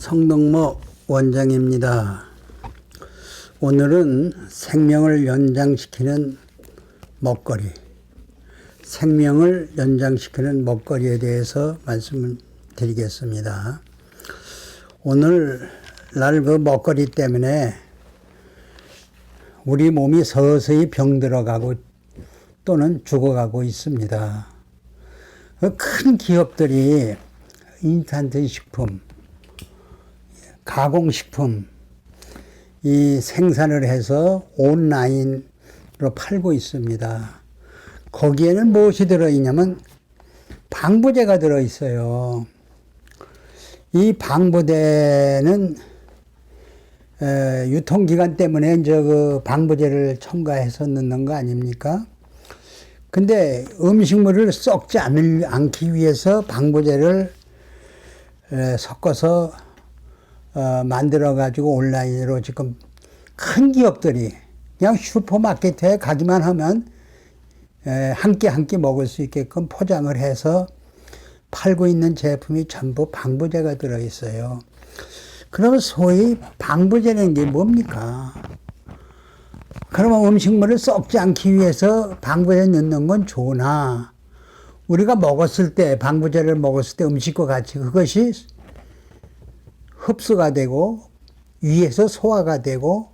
성동모 원장입니다. 오늘은 생명을 연장시키는 먹거리, 생명을 연장시키는 먹거리에 대해서 말씀을 드리겠습니다. 오늘날 그 먹거리 때문에 우리 몸이 서서히 병들어가고 또는 죽어가고 있습니다. 큰 기업들이 인스턴트 식품, 가공식품 이 생산을 해서 온라인으로 팔고 있습니다. 거기에는 무엇이 들어있냐면 방부제가 들어있어요. 이 방부제는 유통기간 때문에 이제 그 방부제를 첨가해서 넣는 거 아닙니까? 근데 음식물을 썩지 않기 위해서 방부제를 섞어서 만들어가지고 온라인으로 지금 큰 기업들이 그냥 슈퍼마켓에 가기만 하면 한 끼 먹을 수 있게끔 포장을 해서 팔고 있는 제품이 전부 방부제가 들어있어요. 그러면 소위 방부제는 게 뭡니까? 그러면 음식물을 썩지 않기 위해서 방부제 넣는 건 좋으나 우리가 먹었을 때 방부제를 먹었을 때 음식과 같이 그것이 흡수가 되고 위에서 소화가 되고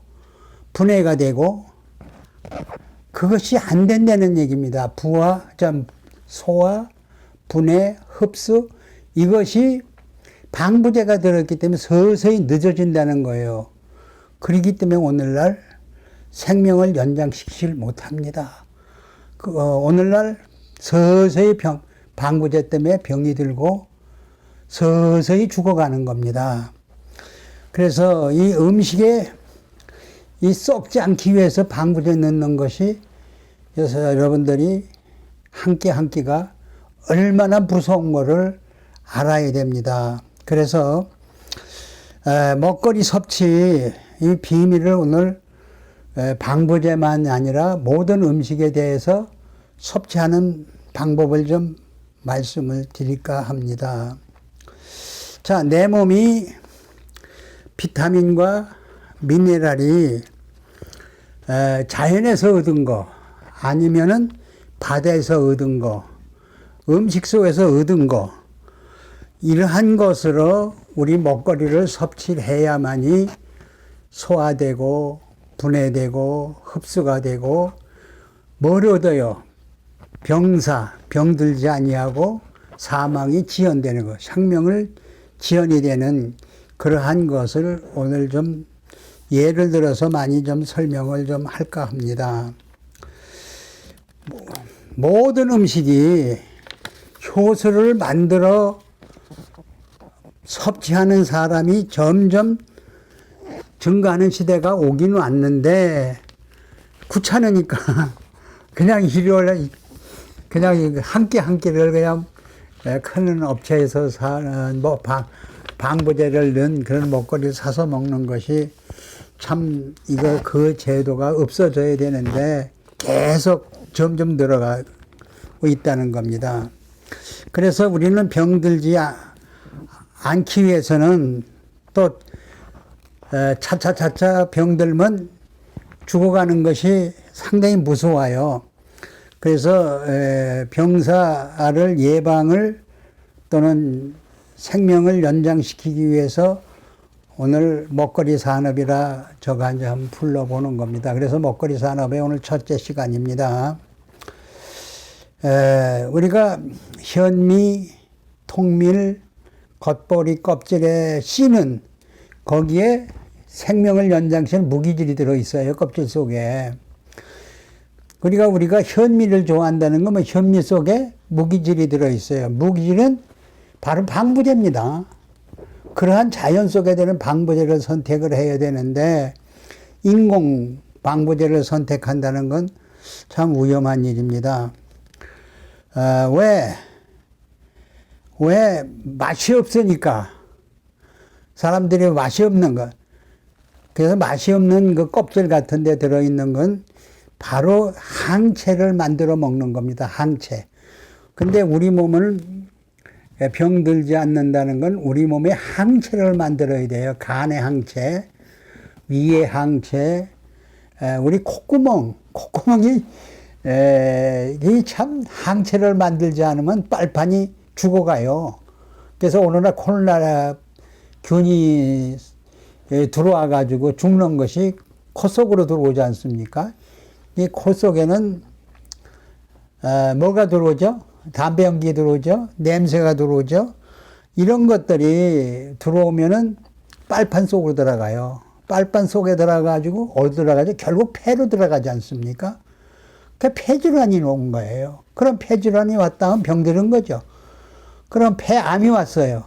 분해가 되고 그것이 안 된다는 얘기입니다. 소화, 분해, 흡수 이것이 방부제가 들어있기 때문에 서서히 늦어진다는 거예요. 그렇기 때문에 오늘날 생명을 연장시키질 못합니다. 오늘날 서서히 방부제 때문에 병이 들고 서서히 죽어가는 겁니다. 그래서 이 음식에 썩지 않기 위해서 방부제 넣는 것이 그래서 여러분들이 한 끼가 얼마나 무서운 거를 알아야 됩니다. 그래서 먹거리 섭취 이 비밀을 오늘 방부제만 아니라 모든 음식에 대해서 섭취하는 방법을 좀 말씀을 드릴까 합니다. 자, 내 몸이 비타민과 미네랄이 자연에서 얻은 거 아니면은 바다에서 얻은 거 음식 속에서 얻은 거 이러한 것으로 우리 먹거리를 섭취를 해야만이 소화되고 분해되고 흡수가 되고 뭘 얻어요? 병들지 아니하고 사망이 지연되는 것, 생명을 지연이 되는 그러한 것을 오늘 좀 예를 들어서 많이 좀 설명을 좀 할까 합니다. 모든 음식이 효소를 만들어 섭취하는 사람이 점점 증가하는 시대가 오긴 왔는데 귀찮으니까 그냥 일요일에 그냥 한 끼를 그냥 큰 업체에서 사는 방부제를 넣은 그런 먹거리를 사서 먹는 것이 참 그 제도가 없어져야 되는데 계속 점점 늘어가고 있다는 겁니다. 그래서 우리는 병들지 않기 위해서는 또 차차 병들면 죽어가는 것이 상당히 무서워요. 그래서 병사를 예방을 또는 생명을 연장시키기 위해서 오늘 먹거리 산업이라 저가 이제 한번 불러보는 겁니다. 그래서 먹거리 산업의 오늘 첫째 시간입니다. 우리가 현미, 통밀, 겉보리 껍질에 씨는 거기에 생명을 연장시키는 무기질이 들어있어요. 껍질 속에. 그러니까 우리가 현미를 좋아한다는 건 현미 속에 무기질이 들어있어요. 무기질은 바로 방부제입니다. 그러한 자연 속에 되는 방부제를 선택을 해야 되는데 인공 방부제를 선택한다는 건 참 위험한 일입니다. 왜 맛이 없으니까 사람들이 맛이 없는 것 그래서 맛이 없는 그 껍질 같은 데 들어있는 건 바로 항체를 만들어 먹는 겁니다. 항체. 근데 우리 몸은 병들지 않는다는 건 우리 몸에 항체를 만들어야 돼요. 간의 항체, 위의 항체, 우리 콧구멍이 참 항체를 만들지 않으면 빨판이 죽어가요. 그래서 오늘날 코로나 균이 들어와 가지고 죽는 것이 코 속으로 들어오지 않습니까? 이 코 속에는 뭐가 들어오죠? 담배 연기 들어오죠? 냄새가 들어오죠? 이런 것들이 들어오면은 빨판 속으로 들어가요. 빨판 속에 들어가가지고 어디 들어가죠? 결국 폐로 들어가지 않습니까? 그 폐질환이 온 거예요. 그럼 폐질환이 왔다 하면 병드는 거죠. 그럼 폐암이 왔어요.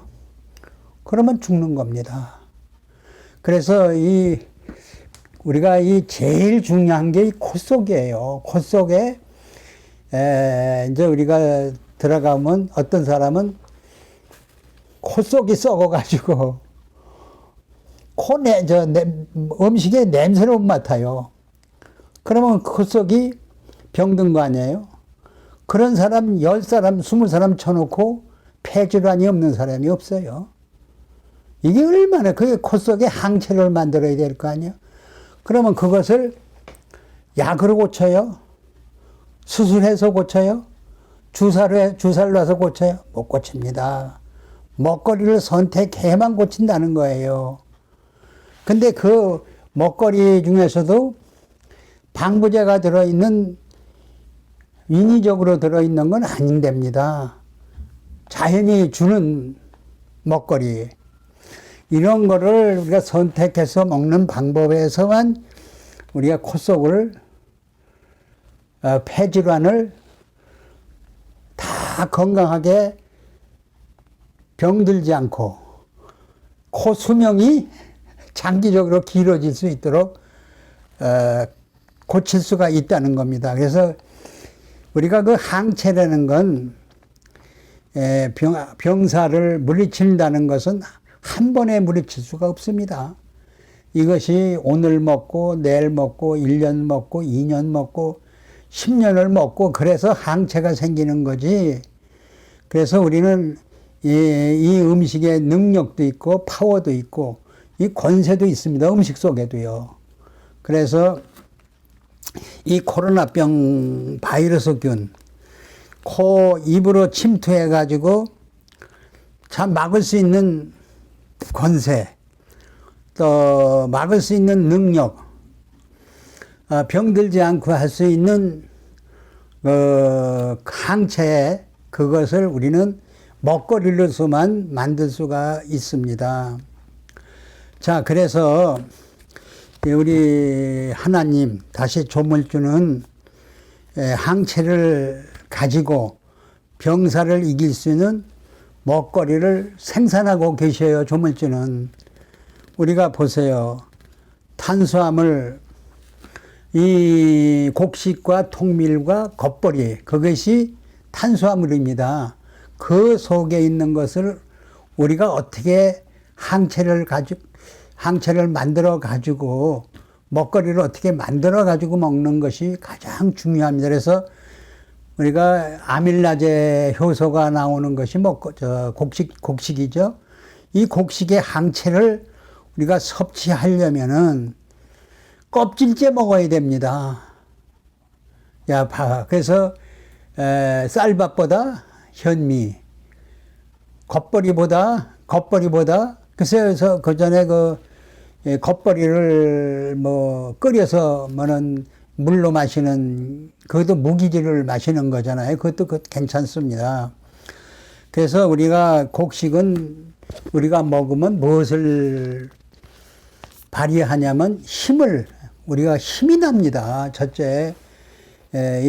그러면 죽는 겁니다. 그래서 우리가 제일 중요한 게 이 코 속이에요. 코 속에 이제 우리가 들어가면 어떤 사람은 코 속이 썩어가지고 음식에 냄새를 못 맡아요. 그러면 코 속이 병든 거 아니에요? 그런 사람 10사람, 20사람 쳐놓고 폐질환이 없는 사람이 없어요. 이게 얼마나 그게 코 속에 항체를 만들어야 될 거 아니에요? 그러면 그것을 약으로 고쳐요? 수술해서 고쳐요? 주사를 놔서 고쳐요? 못 고칩니다. 먹거리를 선택해야만 고친다는 거예요. 근데 그 먹거리 중에서도 방부제가 들어있는, 인위적으로 들어있는 건 아닌답니다. 자연이 주는 먹거리. 이런 거를 우리가 선택해서 먹는 방법에서만 우리가 코 속을, 폐질환을 다 건강하게 병들지 않고 코 수명이 장기적으로 길어질 수 있도록 고칠 수가 있다는 겁니다. 그래서 우리가 그 항체라는 건 병사를 물리친다는 것은 한 번에 물리칠 수가 없습니다. 이것이 오늘 먹고 내일 먹고 1년 먹고 2년 먹고 10년을 먹고 그래서 항체가 생기는 거지. 그래서 우리는 이 음식에 능력도 있고 파워도 있고 이 권세도 있습니다. 음식 속에도요. 그래서 이 코로나병 바이러스균 코 입으로 침투해 가지고 참 막을 수 있는 권세, 또 막을 수 있는 능력, 병들지 않고 할 수 있는 항체, 그것을 우리는 먹거리로서만 만들 수가 있습니다. 자, 그래서 우리 하나님, 다시 조물주는 항체를 가지고 병사를 이길 수 있는 먹거리를 생산하고 계셔요. 조물주는. 우리가 보세요. 탄수화물, 이 곡식과 통밀과 겉벌이, 그것이 탄수화물입니다. 그 속에 있는 것을 우리가 어떻게 항체를 만들어 가지고 먹거리를 어떻게 만들어 가지고 먹는 것이 가장 중요합니다. 그래서 우리가 아밀라제 효소가 나오는 것이 곡식이죠. 이 곡식의 항체를 우리가 섭취하려면은 껍질째 먹어야 됩니다. 야, 봐. 그래서 쌀밥보다 현미, 겉벌이보다 그래서 그 전에 겉벌이를 끓여서 물로 마시는, 그것도 무기질을 마시는 거잖아요. 그것도 괜찮습니다. 그래서 우리가 곡식은 우리가 먹으면 무엇을 발휘하냐면 우리가 힘이 납니다. 첫째,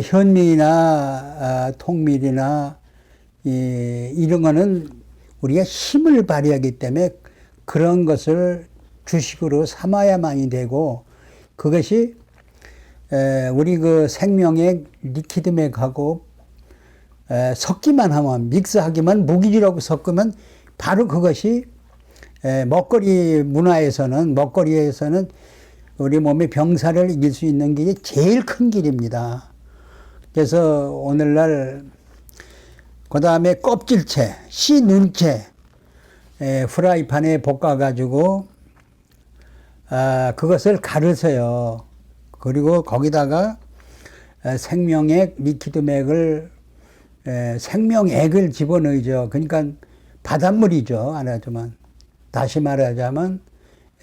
현미나 통밀이나 이런 거는 우리가 힘을 발휘하기 때문에 그런 것을 주식으로 삼아야만이 되고, 그것이 우리 그 생명의 리퀴드맥하고 섞기만 하면, 믹스하기만, 무기질하고 섞으면 바로 그것이 먹거리에서는 우리 몸의 병사를 이길 수 있는 길이 제일 큰 길입니다. 그래서 오늘날 그 다음에 껍질채, 씨 눈채, 프라이팬에 볶아가지고, 그것을 가르세요. 그리고 거기다가 생명액, 리퀴드맥을, 생명액을 집어넣죠. 그러니까 바닷물이죠. 말하자면. 다시 말하자면,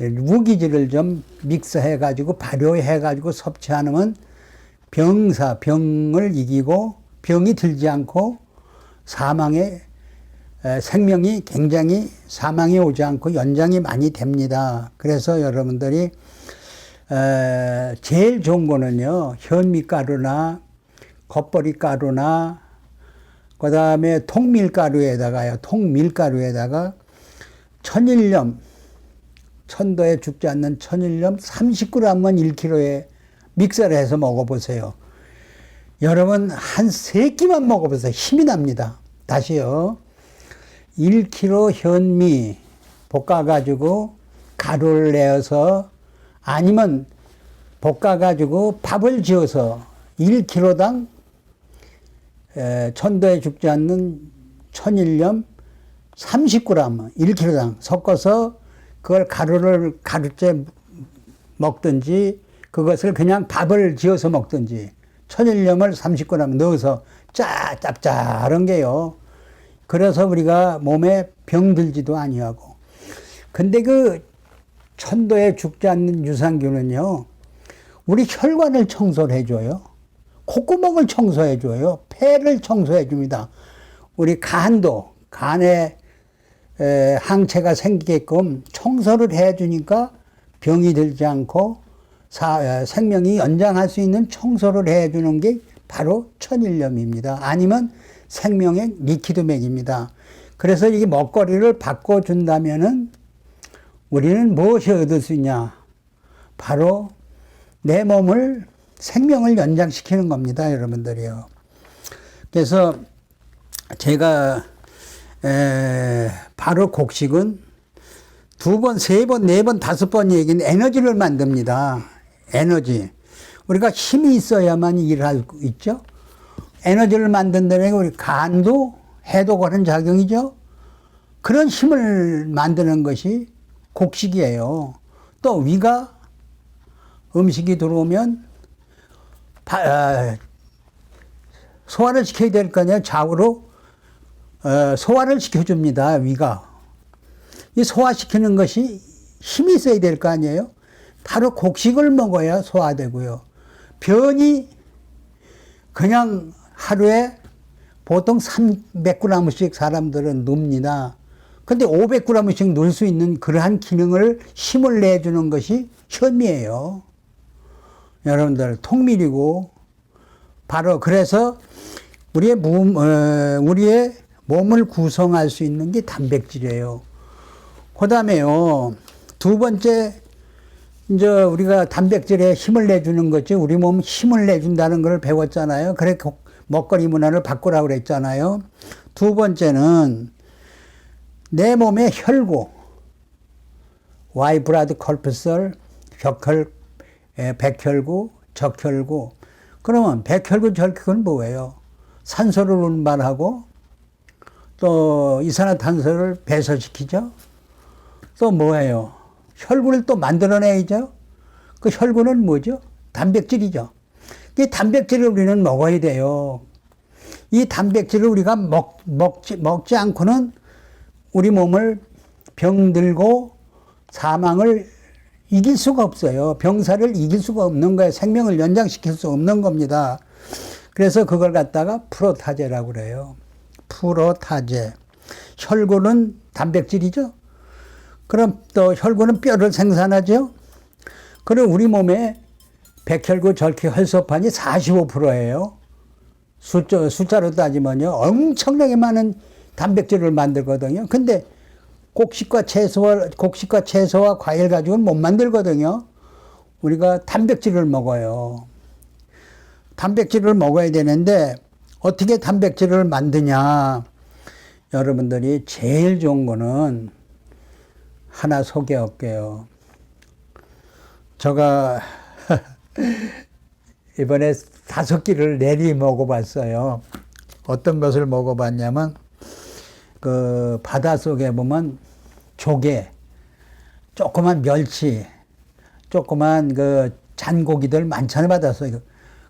무기질을 좀 믹스해가지고, 발효해가지고 섭취하면 병을 이기고, 병이 들지 않고, 생명이 굉장히 사망이 오지 않고 연장이 많이 됩니다. 그래서 여러분들이 제일 좋은 거는요, 현미가루나 겉버리가루나 그 다음에 통밀가루에다가 천일염, 천도에 죽지 않는 천일염 30g만 1kg에 믹서를 해서 먹어보세요. 여러분 한 3끼만 먹어보세요. 힘이 납니다. 다시요. 1kg 현미 볶아가지고 가루를 내어서 아니면 볶아가지고 밥을 지어서 1kg당 천도에 죽지 않는 천일염 30g 1kg당 섞어서 그걸 가루째 먹든지 그것을 그냥 밥을 지어서 먹든지 천일염을 30g 넣어서 짭짤한 게요. 그래서 우리가 몸에 병들지도 아니하고. 근데 그 천도에 죽지 않는 유산균은요, 우리 혈관을 청소를 해줘요. 콧구멍을 청소해줘요. 폐를 청소해줍니다. 우리 간에 항체가 생기게끔 청소를 해주니까 병이 들지 않고 생명이 연장할 수 있는 청소를 해주는 게 바로 천일염입니다. 아니면 생명의 리퀴드맥입니다. 그래서 이 먹거리를 바꿔준다면은 우리는 무엇이 얻을 수 있냐? 바로 내 몸을 생명을 연장시키는 겁니다, 여러분들이요. 그래서 제가 바로 곡식은 2번, 3번, 4번, 5번 얘기는 에너지를 만듭니다. 에너지. 우리가 힘이 있어야만 일할 수 있죠. 에너지를 만든다는 게 우리 간도 해독하는 작용이죠. 그런 힘을 만드는 것이 곡식이에요. 또 위가 음식이 들어오면 소화를 시켜야 될 거 아니에요. 좌우로 소화를 시켜줍니다. 위가. 이 소화시키는 것이 힘이 있어야 될 거 아니에요. 바로 곡식을 먹어야 소화되고요. 변이 그냥 하루에 보통 300g씩 사람들은 눕니다. 근데 500g씩 넣을 수 있는 그러한 기능을 힘을 내주는 것이 현미예요. 여러분들 통밀이고 바로 그래서 우리의 몸을 구성할 수 있는 게 단백질이에요. 그 다음에요, 2번째, 이제 우리가 단백질에 힘을 내주는 거지, 우리 몸 힘을 내준다는 걸 배웠잖아요. 그래, 먹거리 문화를 바꾸라고 그랬잖아요. 2번째는 내 몸의 혈구, Y blood corpuscle, 백혈구, 적혈구. 그러면 백혈구, 적혈구는 뭐예요? 산소를 운반하고 또 이산화탄소를 배설시키죠. 또 뭐예요? 혈구를 또 만들어내죠. 그 혈구는 뭐죠? 단백질이죠. 이 단백질을 우리는 먹어야 돼요. 이 단백질을 우리가 먹지 않고는 우리 몸을 병들고 사망을 이길 수가 없어요. 병사를 이길 수가 없는 거예요. 생명을 연장시킬 수 없는 겁니다. 그래서 그걸 갖다가 프로타제라고 그래요. 프로타제. 혈구는 단백질이죠. 그럼 또 혈구는 뼈를 생산하죠. 그럼 우리 몸에 백혈구, 절기, 혈소판이 45%예요. 숫자로 따지면요. 엄청나게 많은 단백질을 만들거든요. 근데 곡식과 채소와 과일 가지고는 못 만들거든요. 우리가 단백질을 먹어요. 단백질을 먹어야 되는데 어떻게 단백질을 만드냐. 여러분들이 제일 좋은 거는 하나 소개할게요. 제가 이번에 5끼를 내리 먹어봤어요. 어떤 것을 먹어봤냐면 그 바닷속에 보면 조개, 조그만 멸치, 조그만 그 잔고기들 많잖아요, 바닷속에.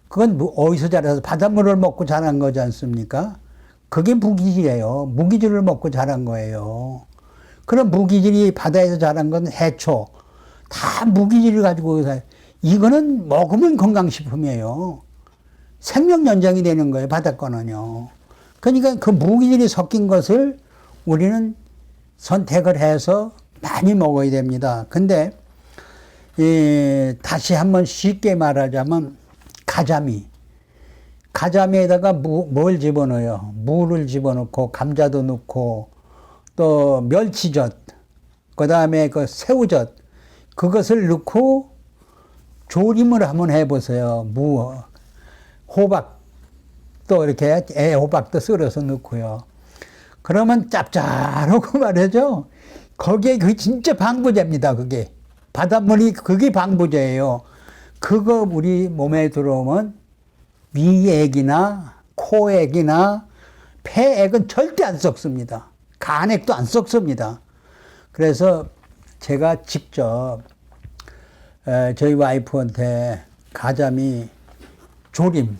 그건 어디서 자라서 바닷물을 먹고 자란 거지 않습니까? 그게 무기질이에요. 무기질을 먹고 자란 거예요. 그런 무기질이 바다에서 자란 건 해초. 다 무기질을 가지고 이거는 먹으면 건강식품이에요. 생명 연장이 되는 거예요, 바다 거는요. 그러니까 그 무기질이 섞인 것을 우리는 선택을 해서 많이 먹어야 됩니다. 근데 다시 한번 쉽게 말하자면 가자미에다가 뭘 집어넣어요? 무를 집어넣고 감자도 넣고 또 멸치젓, 그 다음에 그 새우젓, 그것을 넣고 조림을 한번 해보세요. 호박도 이렇게 애호박도 썰어서 넣고요. 그러면 짭짤하고 말이죠. 거기에 그게 진짜 방부제입니다. 그게 바닷물이 그게 방부제예요. 그거 우리 몸에 들어오면 위액이나 코액이나 폐액은 절대 안 썩습니다. 간액도 안 썩습니다. 그래서 제가 직접 저희 와이프한테 가자미 조림,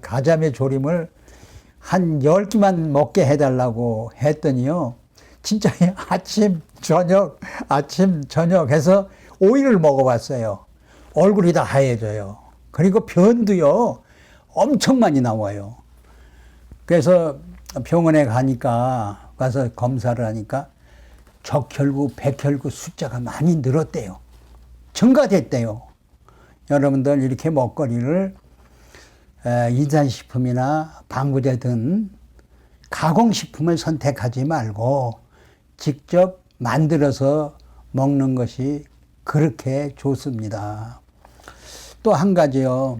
가자미 조림을 한 10끼만 먹게 해달라고 했더니요. 진짜 아침, 저녁 해서 5일을 먹어봤어요. 얼굴이 다 하얘져요. 그리고 변도요, 엄청 많이 나와요. 그래서 병원에 가서 검사를 하니까 적혈구, 백혈구 숫자가 많이 늘었대요. 증가됐대요. 여러분들 이렇게 먹거리를 인산식품이나 방부제 등 가공식품을 선택하지 말고 직접 만들어서 먹는 것이 그렇게 좋습니다. 또 한 가지요.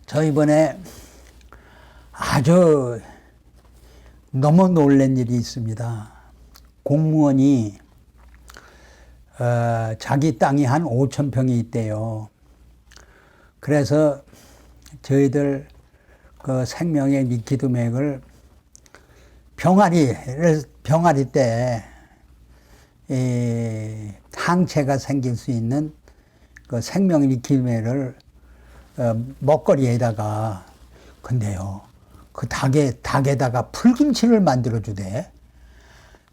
저 이번에 아주 너무 놀란 일이 있습니다. 공무원이 자기 땅이 한 5,000평이 있대요. 그래서 저희들 그 생명의 리퀴드맥을 병아리 때 항체가 생길 수 있는 그 생명 리퀴드맥을 먹거리에다가 근데요 그 닭에다가 풀김치를 만들어 주대.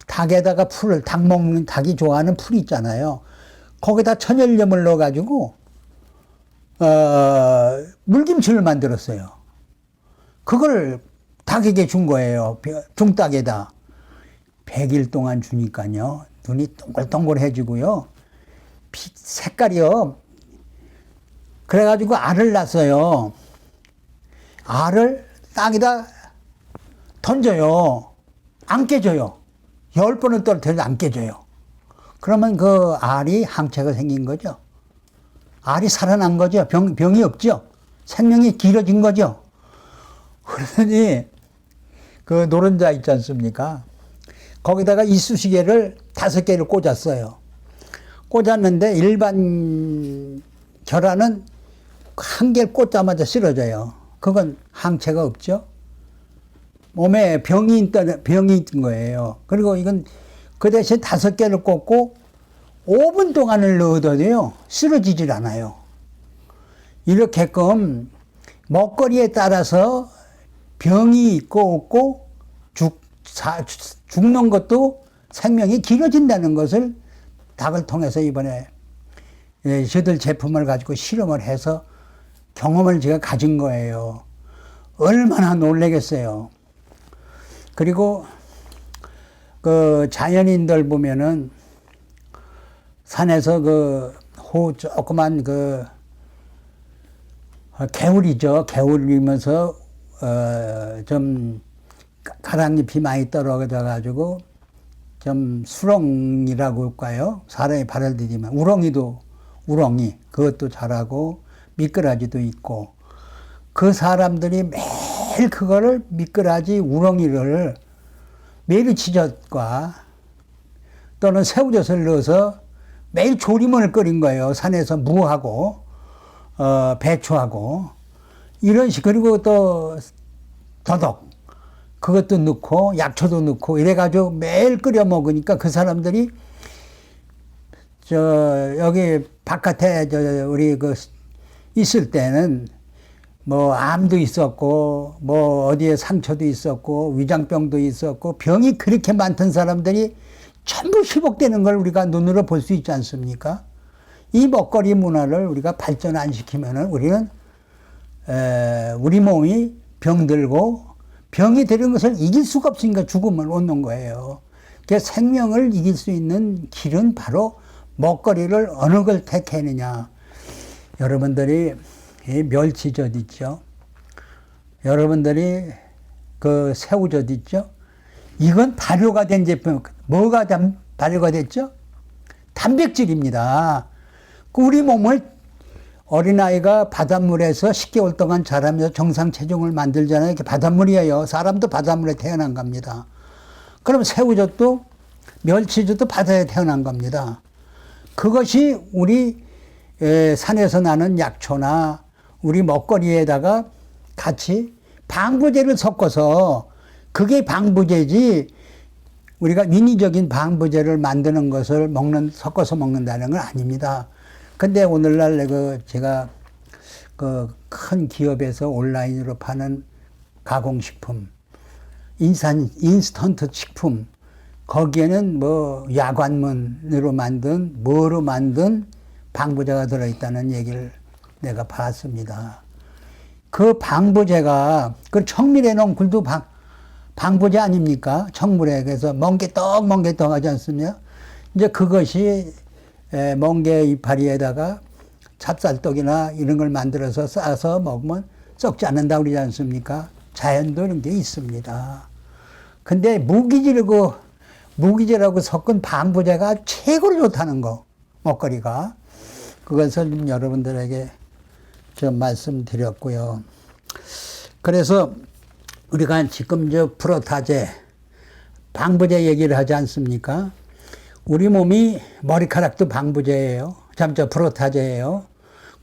닭에다가 닭 먹는 닭이 좋아하는 풀 있잖아요. 거기다 천연염을 넣어가지고 물김치를 만들었어요. 그걸 닭에게 준 거예요. 중닭에다. 100일 동안 주니까요. 눈이 동글동글해지고요. 색깔이요. 그래가지고 알을 낳았어요. 알을 땅에다 던져요. 안 깨져요. 10번은 떨어뜨려도 안 깨져요. 그러면 그 알이 항체가 생긴 거죠. 알이 살아난 거죠. 병이 없죠. 생명이 길어진 거죠. 그러더니 그 노른자 있지 않습니까? 거기다가 이쑤시개를 5개를 꽂았어요. 꽂았는데 일반 계란은 한 개를 꽂자마자 쓰러져요. 그건 항체가 없죠. 몸에 병이 있던 거예요. 그리고 이건 그 대신 5개를 꽂고 5분 동안을 넣어도요, 쓰러지질 않아요. 이렇게끔 먹거리에 따라서 병이 있고 없고 죽는 것도 생명이 길어진다는 것을 닭을 통해서 이번에 저들 제품을 가지고 실험을 해서 경험을 제가 가진 거예요. 얼마나 놀라겠어요. 그리고 그 자연인들 보면은 산에서 조그만 개울이죠. 개울이면서 좀 가랑잎이 많이 떨어져 가지고 좀 수렁이라고 할까요? 사람이 발을 디디면 우렁이 그것도 자라고 미꾸라지도 있고 그 사람들이 매일 그거를 미꾸라지 우렁이를 메리치젓과 또는 새우젓을 넣어서 매일 조림을 끓인 거예요. 산에서 무하고 배추하고 이런 식, 그리고 또 더덕, 그것도 넣고, 약초도 넣고, 이래가지고 매일 끓여 먹으니까 그 사람들이, 여기 바깥에, 우리 있을 때는 뭐 암도 있었고, 뭐 어디에 상처도 있었고, 위장병도 있었고, 병이 그렇게 많던 사람들이 전부 회복되는 걸 우리가 눈으로 볼 수 있지 않습니까? 이 먹거리 문화를 우리가 발전 안 시키면은 우리는, 우리 몸이 병들고, 병이 되는 것을 이길 수가 없으니까 죽음을 얻는 거예요. 그래서 생명을 이길 수 있는 길은 바로 먹거리를 어느 걸 택하느냐. 여러분들이 이 멸치젓 있죠. 여러분들이 그 새우젓 있죠. 이건 발효가 된 제품. 뭐가 발효가 됐죠? 단백질입니다. 우리 몸을 어린아이가 바닷물에서 10개월 동안 자라면서 정상 체중을 만들잖아요. 이게 바닷물이에요. 사람도 바닷물에 태어난 겁니다. 그럼 새우젓도 멸치젓도 바다에 태어난 겁니다. 그것이 우리 산에서 나는 약초나 우리 먹거리에다가 같이 방부제를 섞어서, 그게 방부제지 우리가 인위적인 방부제를 만드는 것을 섞어서 먹는다는 건 아닙니다. 근데 오늘날 제가 큰 기업에서 온라인으로 파는 가공식품, 인스턴트 식품, 거기에는 뭐 야관문으로 만든, 뭐로 만든 방부제가 들어있다는 얘기를 내가 봤습니다. 그 방부제가, 그 청밀해 놓은 굴도 방부제 아닙니까? 청물에. 그래서 멍게떡 하지 않습니까? 이제 그것이 멍게 이파리에다가 찹쌀떡이나 이런 걸 만들어서 싸서 먹으면 썩지 않는다 그러지 않습니까? 자연도 이런 게 있습니다. 근데 무기질하고 섞은 방부제가 최고로 좋다는 거, 먹거리가. 그것을 여러분들에게 좀 말씀드렸고요. 그래서 우리가 지금 프로타제, 방부제 얘기를 하지 않습니까? 우리 몸이 머리카락도 방부제예요. 프로타제예요.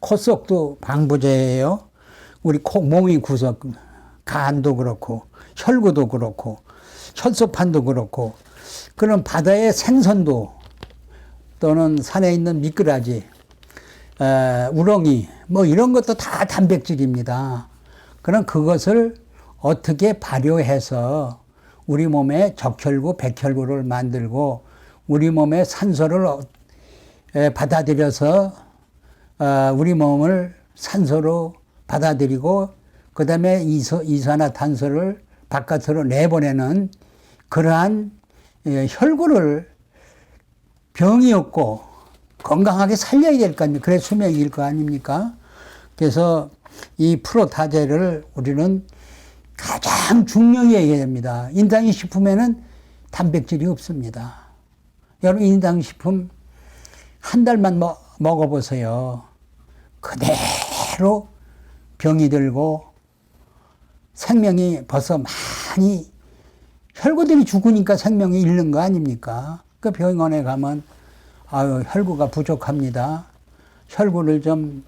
코 속도 방부제예요. 우리 몸의 구석, 간도 그렇고, 혈구도 그렇고, 혈소판도 그렇고, 그런 바다의 생선도, 또는 산에 있는 미꾸라지, 우렁이, 뭐 이런 것도 다 단백질입니다. 그럼 그것을 어떻게 발효해서 우리 몸에 적혈구, 백혈구를 만들고 우리 몸에 산소를 받아들여서 우리 몸을 산소로 받아들이고 그 다음에 이산화탄소를 바깥으로 내보내는 그러한 혈구를 병이 없고 건강하게 살려야 될 거 아닙니까? 그래 수명일 거 아닙니까? 그래서 이 프로타제를 우리는 가장 중요히 얘기해야 됩니다. 인당식품에는 단백질이 없습니다. 여러분 인당식품 한 달만 먹어보세요. 그대로 병이 들고 생명이 벌써 많이, 혈구들이 죽으니까 생명이 잃는 거 아닙니까? 그 병원에 가면 혈구가 부족합니다. 혈구를 좀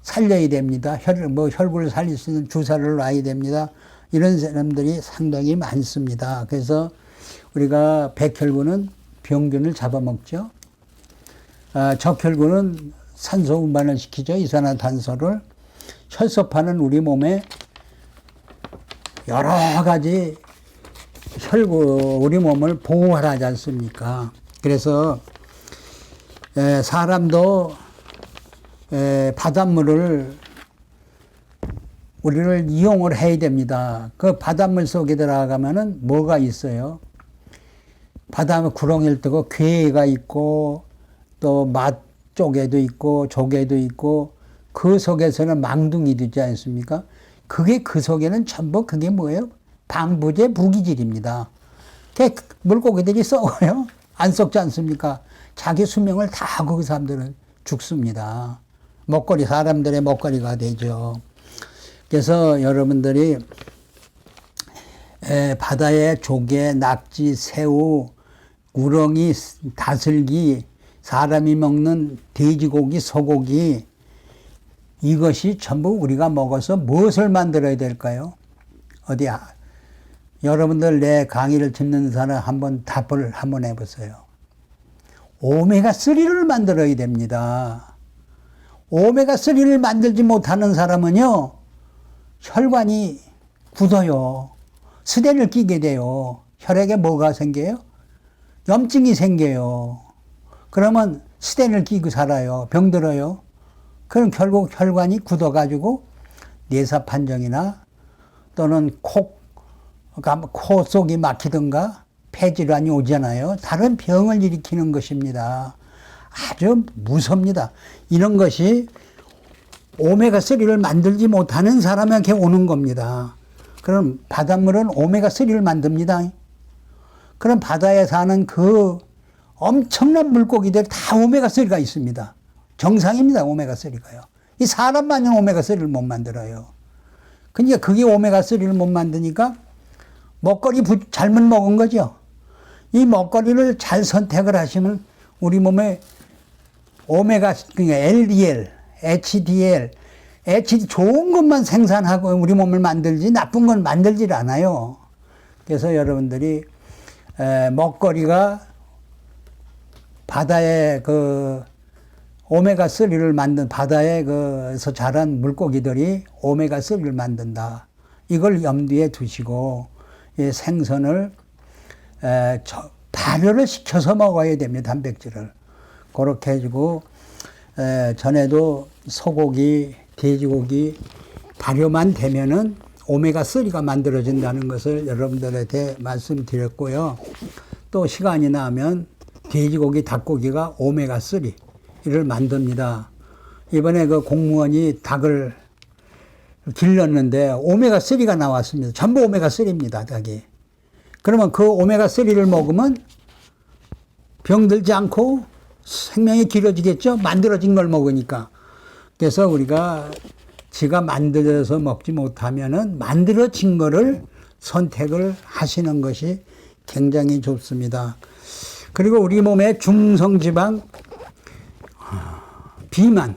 살려야 됩니다. 혈구를 살릴 수 있는 주사를 놔야 됩니다. 이런 사람들이 상당히 많습니다. 그래서 우리가 백혈구는 병균을 잡아먹죠. 적혈구는 산소 운반을 시키죠. 이산화탄소를. 혈소판은 우리 몸에 여러 가지 우리 몸을 보호하라 하지 않습니까? 그래서 사람도 바닷물을 우리를 이용을 해야 됩니다. 그 바닷물 속에 들어가면은 뭐가 있어요? 바닷물 구렁이를 뜨고 괴가 있고 또 맛 쪼개도 있고 조개도 있고 그 속에서는 망둥이도 있지 않습니까? 그 속에는 전부 그게 뭐예요? 방부제 무기질입니다. 물고기들이 썩어요? 안 썩지 않습니까? 자기 수명을 다 하고 그 사람들은 죽습니다. 사람들의 먹거리가 되죠. 그래서 여러분들이 바다의 조개, 낙지, 새우, 우렁이, 다슬기, 사람이 먹는 돼지고기, 소고기, 이것이 전부 우리가 먹어서 무엇을 만들어야 될까요? 어디 여러분들 내 강의를 듣는 사람 한번 답을 한번 해보세요. 오메가3를 만들어야 됩니다. 오메가3를 만들지 못하는 사람은요, 혈관이 굳어요. 스텐을 끼게 돼요. 혈액에 뭐가 생겨요? 염증이 생겨요. 그러면 스텐을 끼고 살아요. 병들어요. 그럼 결국 혈관이 굳어가지고 뇌사판정이나 또는 코 속이 막히든가 폐질환이 오잖아요. 다른 병을 일으키는 것입니다. 아주 무섭니다. 이런 것이 오메가3를 만들지 못하는 사람에게 오는 겁니다. 그럼 바닷물은 오메가3를 만듭니다. 그럼 바다에 사는 그 엄청난 물고기들 다 오메가3가 있습니다. 정상입니다. 오메가3가요. 이 사람만은 오메가3를 못 만들어요. 그러니까 그게 오메가3를 못 만드니까 먹거리 잘못 먹은 거죠. 이 먹거리를 잘 선택을 하시면 우리 몸에 오메가, 그러니까 LDL, HDL, HD 좋은 것만 생산하고 우리 몸을 만들지 나쁜 건 만들질 않아요. 그래서 여러분들이 먹거리가 바다에 그 오메가3를 만든 바다에서 자란 물고기들이 오메가3를 만든다. 이걸 염두에 두시고 이 생선을 발효를 시켜서 먹어야 됩니다. 단백질을. 그렇게 해주고 전에도 소고기, 돼지고기 발효만 되면은 오메가3가 만들어진다는 것을 여러분들한테 말씀드렸고요. 또 시간이 나면 돼지고기, 닭고기가 오메가3를 만듭니다. 이번에 그 공무원이 닭을 길렀는데 오메가3가 나왔습니다. 전부 오메가3입니다, 닭이. 그러면 그 오메가3를 먹으면 병들지 않고 생명이 길어지겠죠? 만들어진 걸 먹으니까. 그래서 우리가 지가 만들어서 먹지 못하면은 만들어진 거를 선택을 하시는 것이 굉장히 좋습니다. 그리고 우리 몸에 중성지방, 비만.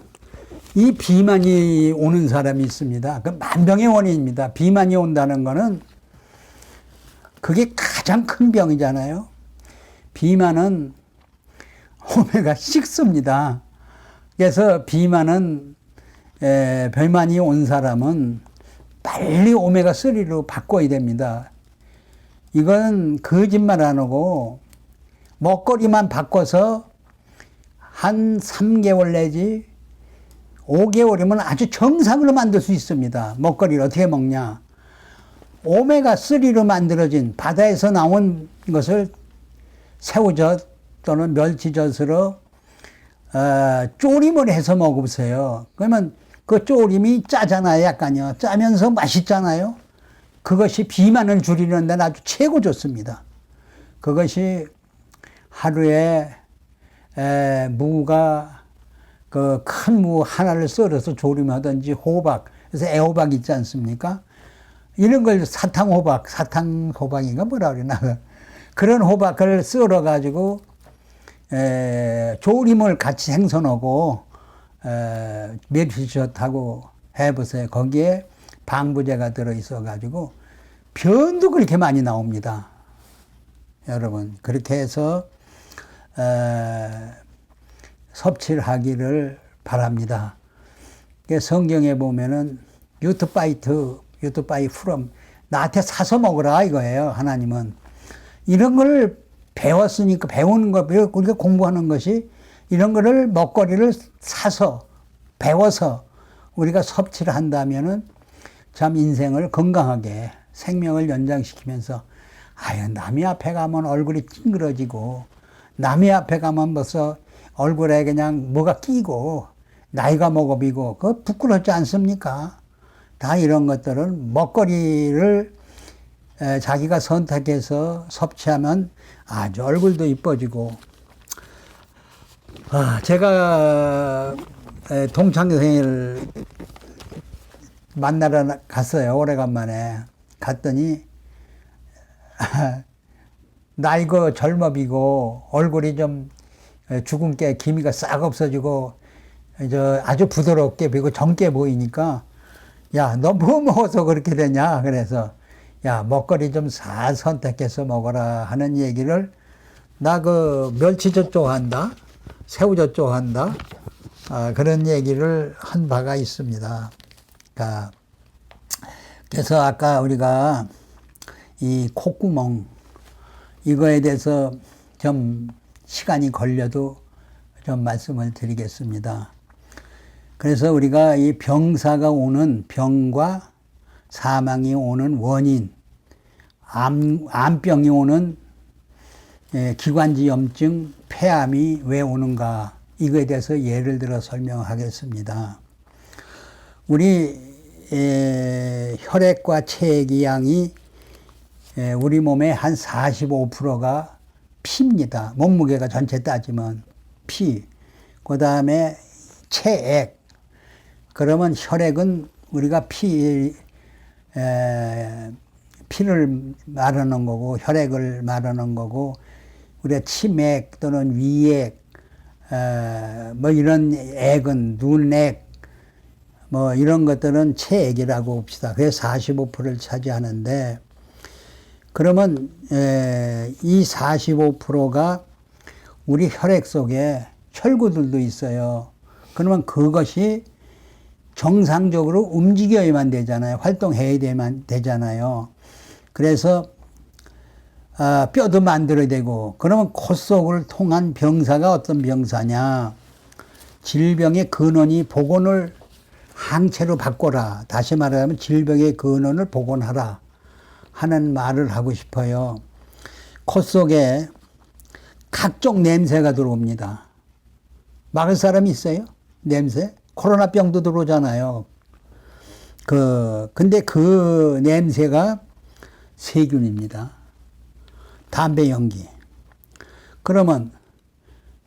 이 비만이 오는 사람이 있습니다. 그 만병의 원인입니다. 비만이 온다는 거는 그게 가장 큰 병이잖아요. 비만은 오메가6입니다. 그래서 비만은 비만이 온 사람은 빨리 오메가3로 바꿔야 됩니다. 이건 거짓말 안 하고 먹거리만 바꿔서 한 3개월 내지 5개월이면 아주 정상으로 만들 수 있습니다. 먹거리를 어떻게 먹냐. 오메가3로 만들어진 바다에서 나온 것을 새우젓 또는 멸치젓으로 조림을 해서 먹으세요. 그러면 그 조림이 짜잖아요. 약간요. 짜면서 맛있잖아요. 그것이 비만을 줄이는 데는 아주 최고 좋습니다. 그것이 하루에 무가 그 큰 무 하나를 썰어서 조림하든지 호박, 그래서 애호박 있지 않습니까? 이런 걸 사탕호박인가 뭐라 그러나 그런 호박을 썰어가지고 조림을 같이 생선하고 멸치젓하고 해보세요. 거기에 방부제가 들어있어가지고 변도 그렇게 많이 나옵니다. 여러분 그렇게 해서 섭취를 하기를 바랍니다. 성경에 보면은 유트바이 프롬 나한테 사서 먹으라 이거예요. 하나님은 이런 걸 배웠으니까 배우는 거 우리가 공부하는 것이 이런 거를 먹거리를 사서 배워서 우리가 섭취를 한다면은 참 인생을 건강하게 생명을 연장시키면서 남의 앞에 가면 얼굴이 찡그러지고 남의 앞에 가면 벌써 얼굴에 그냥 뭐가 끼고 나이가 먹어비고 그거 부끄럽지 않습니까? 다 이런 것들은 먹거리를 자기가 선택해서 섭취하면 아주 얼굴도 이뻐지고 제가 동창생을 만나러 갔어요. 오래간만에 갔더니 나이고 젊어비고 얼굴이 좀 주근깨 기미가 싹 없어지고 아주 부드럽게 그리고 젊게 보이니까 야, 너 뭐 먹어서 그렇게 되냐? 그래서 야, 먹거리 좀 잘 선택해서 먹어라 하는 얘기를 나 그 멸치젓 좋아한다, 새우젓 좋아한다, 그런 얘기를 한 바가 있습니다. 그러니까 그래서 아까 우리가 이 콧구멍 이거에 대해서 좀 시간이 걸려도 좀 말씀을 드리겠습니다. 그래서 우리가 이 병사가 오는 병과 사망이 오는 원인, 암병이 오는 기관지 염증, 폐암이 왜 오는가 이거에 대해서 예를 들어 설명하겠습니다. 우리 혈액과 체액의 양이 우리 몸의 한 45%가 피입니다. 몸무게가 전체 따지면 피. 그 다음에 체액. 그러면 혈액은 우리가 피를 말하는 거고 혈액을 말하는 거고 우리가 치맥 또는 위액 뭐 이런 액은 눈액 뭐 이런 것들은 체액이라고 봅시다. 그래서 45%를 차지하는데 그러면 이 45%가 우리 혈액 속에 혈구들도 있어요. 그러면 그것이 정상적으로 움직여야만 되잖아요. 활동해야만 되잖아요. 그래서 뼈도 만들어야 되고 그러면 코 속을 통한 병사가 어떤 병사냐. 질병의 근원이 복원을 항체로 바꿔라. 다시 말하면 질병의 근원을 복원하라 하는 말을 하고 싶어요. 코 속에 각종 냄새가 들어옵니다. 막을 사람이 있어요? 냄새? 코로나병도 들어오잖아요. 근데 그 냄새가 세균입니다. 담배 연기. 그러면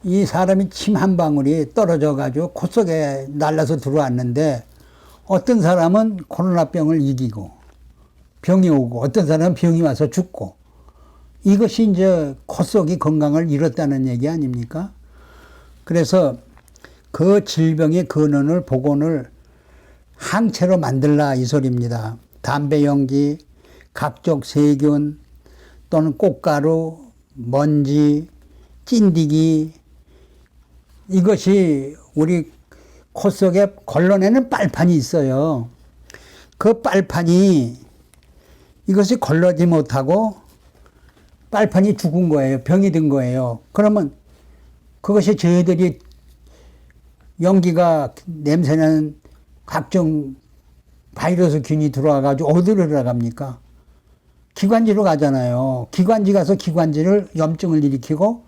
이 사람이 침 한 방울이 떨어져 가지고 코 속에 날라서 들어왔는데 어떤 사람은 코로나병을 이기고 병이 오고 어떤 사람은 병이 와서 죽고 이것이 이제 코 속이 건강을 잃었다는 얘기 아닙니까? 그래서 그 질병의 근원을 복원을 항체로 만들라 이 소리입니다. 담배 연기, 각종 세균 또는 꽃가루, 먼지, 찐디기 이것이 우리 코 속에 걸러내는 빨판이 있어요. 그 빨판이 이것이 걸러지 못하고 빨판이 죽은 거예요. 병이 든 거예요. 그러면 그것이 저희들이 연기가 냄새나는 각종 바이러스 균이 들어와가지고 어디로 들어갑니까? 기관지로 가잖아요. 기관지 가서 기관지를 염증을 일으키고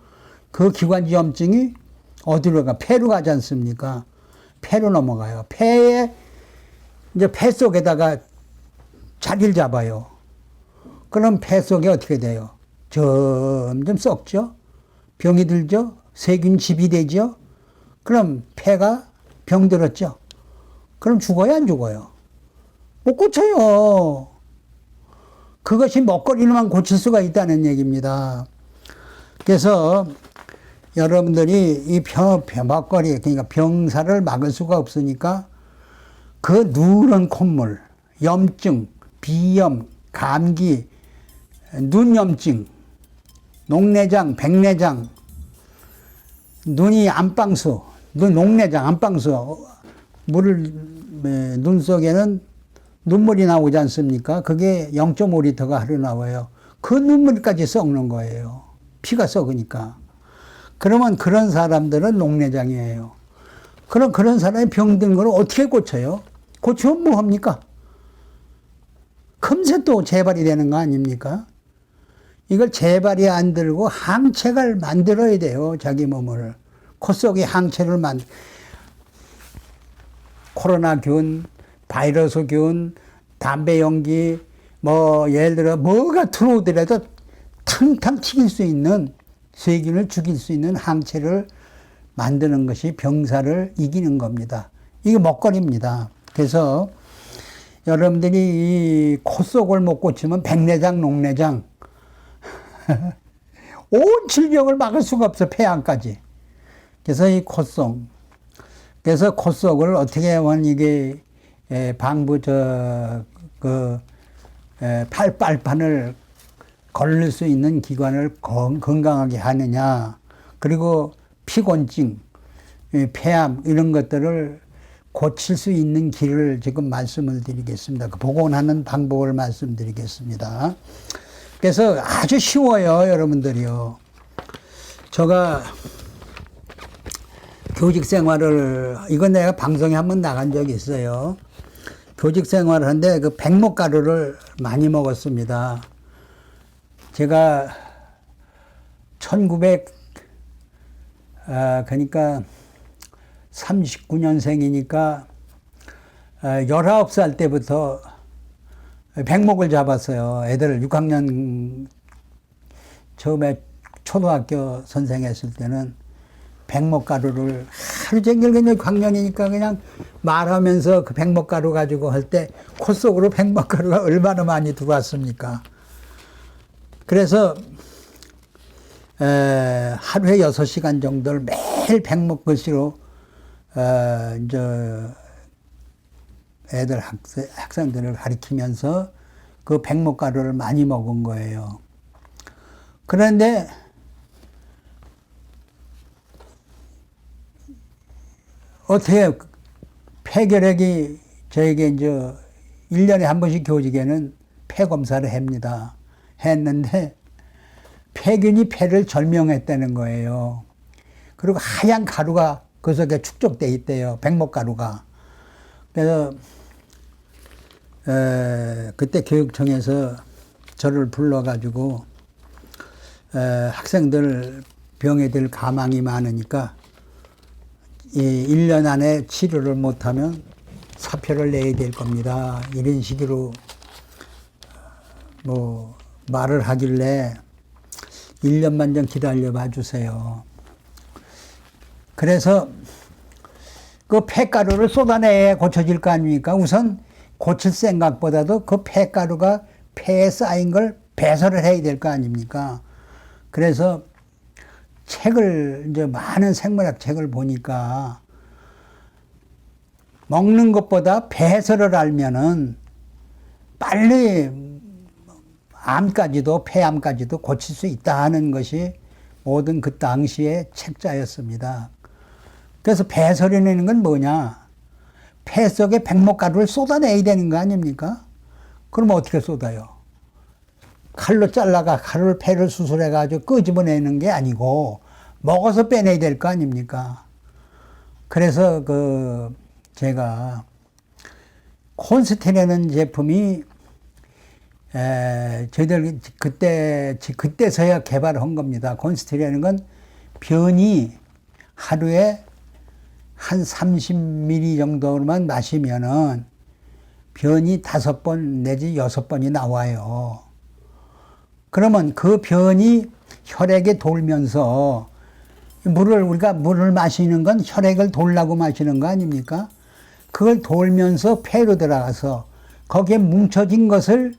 그 기관지 염증이 어디로 가? 폐로 가지 않습니까? 폐로 넘어가요. 이제 폐 속에다가 자리를 잡아요. 그럼 폐 속에 어떻게 돼요? 점점 썩죠? 병이 들죠? 세균집이 되죠? 그럼 폐가 병들었죠? 그럼 죽어요, 안 죽어요? 못 고쳐요. 그것이 먹거리로만 고칠 수가 있다는 얘기입니다. 그래서 여러분들이 이 먹거리, 그러니까 병사를 막을 수가 없으니까 그 누런 콧물, 염증, 비염, 감기, 눈염증, 녹내장, 백내장, 눈이 안방수, 녹내장, 안방수, 눈 속에는 눈물이 나오지 않습니까? 그게 0.5리터가 하루 나와요. 그 눈물까지 썩는 거예요. 피가 썩으니까. 그러면 그런 사람들은 녹내장이에요. 그럼 그런 사람이 병든 걸 어떻게 고쳐요? 고치면 뭐 합니까? 금세 또 재발이 되는 거 아닙니까? 이걸 재발이 안 들고 항체를 만들어야 돼요. 자기 몸을. 코 속에 항체를 코로나균, 바이러스균, 담배 연기, 뭐 예를 들어 뭐가 들어오더라도 탕탕 튀길 수 있는 세균을 죽일 수 있는 항체를 만드는 것이 병사를 이기는 겁니다. 이게 먹거리입니다. 그래서 여러분들이 이 코 속을 못 고치면 백내장, 녹내장 온 질병을 막을 수가 없어. 폐암까지. 그래서 이 콧속 그래서 코 속을 어떻게 하면 이게 방부 빨판을 걸릴 수 있는 기관을 건강하게 하느냐, 그리고 피곤증, 폐암 이런 것들을 고칠 수 있는 길을 지금 말씀을 드리겠습니다. 그 복원하는 방법을 말씀드리겠습니다. 그래서 아주 쉬워요, 여러분들이요. 제가 교직 생활을, 이건 내가 방송에 한번 나간 적이 있어요. 교직 생활을 하는데 그 백목가루를 많이 먹었습니다. 제가 그러니까 39년생이니까 19살 때부터 백목을 잡았어요. 애들 6학년 처음에 초등학교 선생했을 때는 백목가루를 하루 종일 그냥 광년이니까 그냥 말하면서 그 백목가루 가지고 할 때 코 속으로 백목가루가 얼마나 많이 들어왔습니까? 그래서 하루에 6시간 정도를 매일 백목글씨로 이제 애들 학생들을 가리키면서 그 백목가루를 많이 먹은 거예요. 그런데 어떻게 폐결핵이 저에게 이제 1년에 한 번씩 교직에는 폐 검사를 합니다. 했는데 폐균이 폐를 절명했다는 거예요. 그리고 하얀 가루가 그 속에 축적돼 있대요. 백목가루가. 그래서 그때 교육청에서 저를 불러가지고 학생들 병에 들 가망이 많으니까 1년 안에 치료를 못하면 사표를 내야 될 겁니다. 이런 식으로 뭐 말을 하길래 1년만 좀 기다려 봐 주세요. 그래서 그 폐가루를 쏟아내야 고쳐질 거 아닙니까? 우선 고칠 생각보다도 그 폐가루가 폐에 쌓인 걸 배설을 해야 될 거 아닙니까? 그래서 책을, 이제 많은 생물학 책을 보니까 먹는 것보다 배설을 알면은 빨리 암까지도, 폐암까지도 고칠 수 있다 하는 것이 모든 그 당시의 책자였습니다. 그래서 배설이라는 건 뭐냐? 폐 속에 백목가루를 쏟아내야 되는 거 아닙니까? 그럼 어떻게 쏟아요? 칼로 잘라가 가루를 폐를 수술해가지고 끄집어내는 게 아니고 먹어서 빼내야 될 거 아닙니까? 그래서 제가 콘스테라는 제품이 저희들 그때서야 개발한 겁니다. 콘스테라는 건 변이 하루에 한 30ml 정도만 마시면은 변이 5번 내지 6번이 나와요. 그러면 그 변이 혈액에 돌면서 우리가 물을 마시는 건 혈액을 돌라고 마시는 거 아닙니까? 그걸 돌면서 폐로 들어가서 거기에 뭉쳐진 것을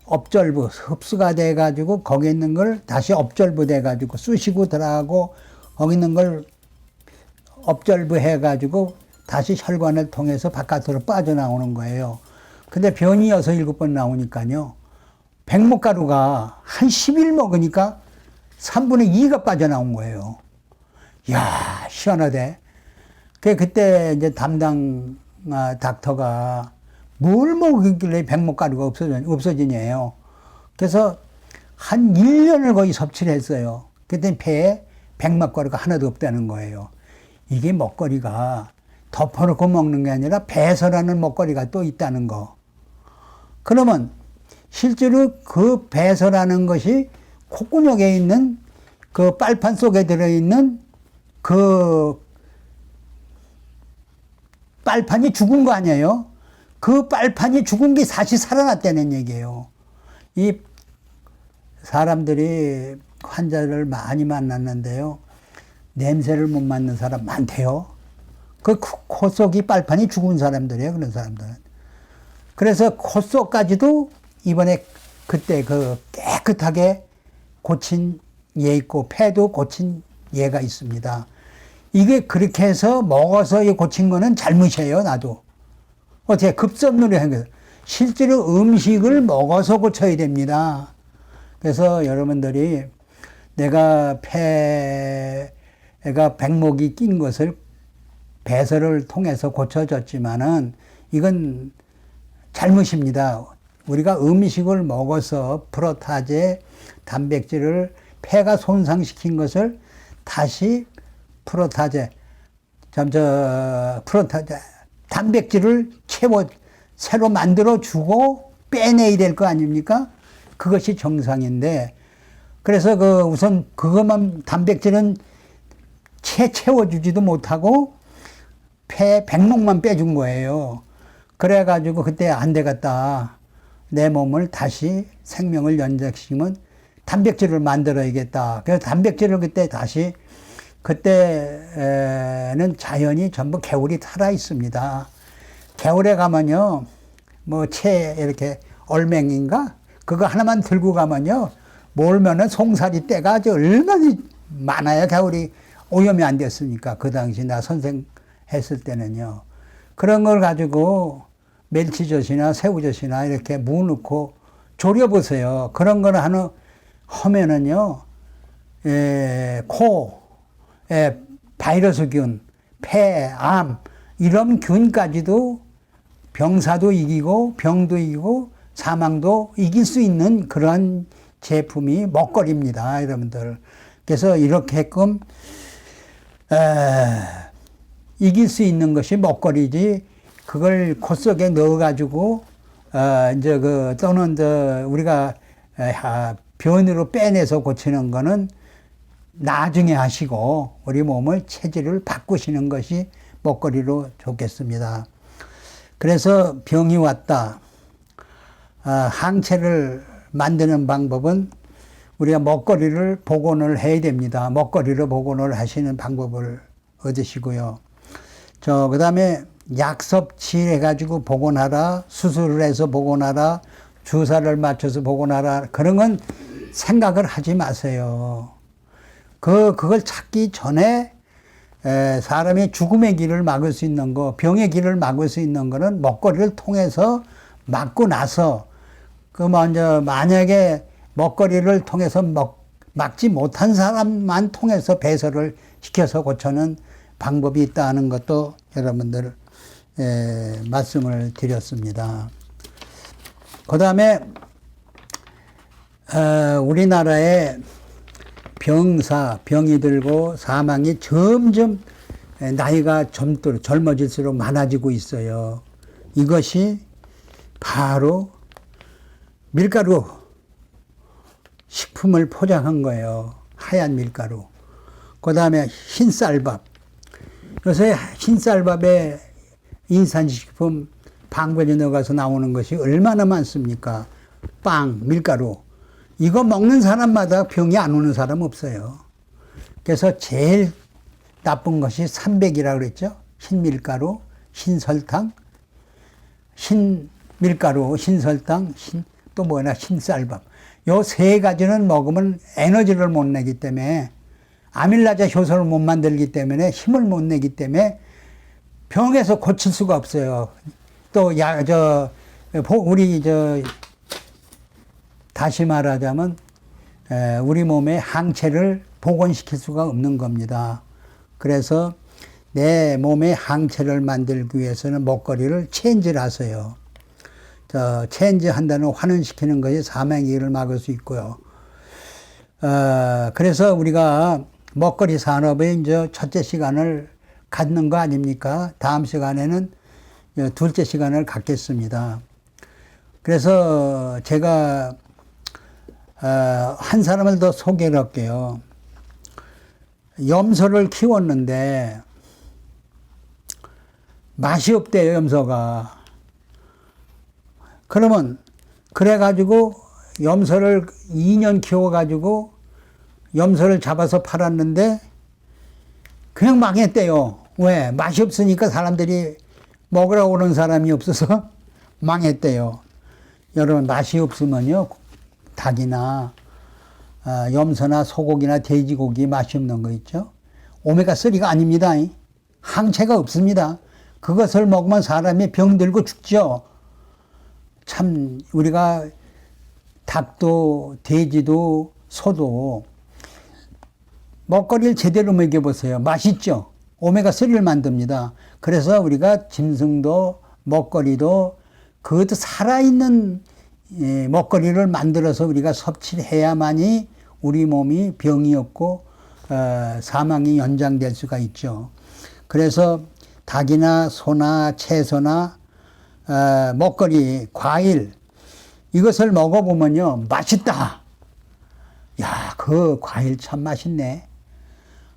업절부, 흡수가 돼가지고 거기 있는 걸 다시 업절부 돼가지고 쑤시고 들어가고 거기 있는 걸 업절부 해가지고 다시 혈관을 통해서 바깥으로 빠져나오는 거예요. 근데 변이 6, 7번 나오니까요. 백목가루가 한 10일 먹으니까 3분의 2가 빠져나온 거예요. 이야, 시원하대. 그때 이제 담당 닥터가 뭘 먹이길래 백목가루가 없어지냐요. 그래서 한 1년을 거의 섭취를 했어요. 그랬더니 폐에 백목가루가 하나도 없다는 거예요. 이게 먹거리가 덮어놓고 먹는 게 아니라 배설하는 먹거리가 또 있다는 거. 그러면 실제로 그 배설하는 것이 콧구멍에 있는 그 빨판 속에 들어있는 그 빨판이 죽은 거 아니에요? 그 빨판이 죽은 게 다시 살아났다는 얘기예요. 이 사람들이 환자를 많이 만났는데요. 냄새를 못 맡는 사람 많대요. 그 코 속이 빨판이 죽은 사람들이에요, 그런 사람들은. 그래서 코 속까지도 이번에 그때 깨끗하게 고친 예 있고, 폐도 고친 예가 있습니다. 이게 그렇게 해서 먹어서 고친 거는 잘못이에요, 나도. 어떻게 급선무를 한 거예요. 실제로 음식을 먹어서 고쳐야 됩니다. 그래서 여러분들이 내가 폐가 백목이 낀 것을 배설을 통해서 고쳐졌지만은 이건 잘못입니다. 우리가 음식을 먹어서 프로타제, 단백질을 폐가 손상시킨 것을 다시 프로타제, 단백질을 새로 만들어 주고 빼내야 될 거 아닙니까? 그것이 정상인데, 그래서 우선 그것만 단백질은 채워주지도 못하고 폐 백목만 빼준 거예요. 그래가지고 그때 안 되겠다. 내 몸을 다시 생명을 연장시키면 단백질을 만들어야겠다. 그래서 단백질을 그때는 자연이 전부 개울이 살아 있습니다. 개울에 가면요, 이렇게 얼맹인가? 그거 하나만 들고 가면요, 몰면은 송사리 떼가 아주 얼마나 많아요. 개울이 오염이 안 됐으니까. 그 당시 나 선생 했을 때는요. 그런 걸 가지고 멸치젓이나 새우젓이나 이렇게 무 넣고 졸여보세요. 그런 걸 하면은요, 바이러스균, 폐, 암, 이런 균까지도 병사도 이기고 병도 이기고 사망도 이길 수 있는 그런 제품이 먹거리입니다, 여러분들. 그래서 이렇게끔 이길 수 있는 것이 먹거리지, 그걸 코 속에 넣어가지고 또는 우리가 변으로 빼내서 고치는 거는 나중에 하시고 우리 몸을 체질을 바꾸시는 것이 먹거리로 좋겠습니다. 그래서 병이 왔다. 항체를 만드는 방법은 우리가 먹거리를 복원을 해야 됩니다. 먹거리로 복원을 하시는 방법을 얻으시고요. 그 다음에 약 섭취해가지고 복원하라, 수술을 해서 복원하라, 주사를 맞춰서 복원하라, 그런 건 생각을 하지 마세요. 그걸 찾기 전에 사람의 죽음의 길을 막을 수 있는 거, 병의 길을 막을 수 있는 거는 먹거리를 통해서 막고 나서, 만약에 먹거리를 통해서 막지 못한 사람만 통해서 배설을 시켜서 고쳐는 방법이 있다는 것도 여러분들 말씀을 드렸습니다. 그 다음에 우리나라에 병이 들고 사망이 점점 나이가 젊어질수록 많아지고 있어요. 이것이 바로 밀가루 식품을 포장한 거예요. 하얀 밀가루. 그 다음에 흰쌀밥. 요새 흰쌀밥에 인산식품 방부제 넣어가서 나오는 것이 얼마나 많습니까? 빵, 밀가루. 이거 먹는 사람마다 병이 안 오는 사람 없어요. 그래서 제일 나쁜 것이 300이라고 그랬죠. 흰밀가루, 흰설탕, 흰밀가루, 흰설탕, 흰쌀밥. 요 세 가지는 먹으면 에너지를 못 내기 때문에, 아밀라제 효소를 못 만들기 때문에, 힘을 못 내기 때문에 병에서 고칠 수가 없어요. 또 다시 말하자면 우리 몸의 항체를 복원시킬 수가 없는 겁니다. 그래서 내 몸의 항체를 만들기 위해서는 먹거리를 체인지를 하세요. 체인지 한다는 환원시키는 것이 사망의 길을 막을 수 있고요. 그래서 우리가 먹거리 산업에 이제 첫째 시간을 갖는 거 아닙니까? 다음 시간에는 둘째 시간을 갖겠습니다. 그래서 제가 한 사람을 더 소개를 할게요. 염소를 키웠는데 맛이 없대요, 염소가. 그러면 그래가지고 염소를 2년 키워가지고 염소를 잡아서 팔았는데 그냥 망했대요. 왜? 맛이 없으니까 사람들이 먹으러 오는 사람이 없어서 망했대요. 여러분, 맛이 없으면요, 닭이나 염소나 소고기나 돼지고기 맛이 없는 거 있죠? 오메가3가 아닙니다. 항체가 없습니다. 그것을 먹으면 사람이 병들고 죽죠. 참 우리가 닭도 돼지도 소도 먹거리를 제대로 먹여보세요. 맛있죠. 오메가3를 만듭니다. 그래서 우리가 짐승도 먹거리도 그것도 살아있는 먹거리를 만들어서 우리가 섭취를 해야만이 우리 몸이 병이 없고 사망이 연장될 수가 있죠. 그래서 닭이나 소나 채소나 먹거리, 과일 이것을 먹어보면요 맛있다. 야, 그 과일 참 맛있네.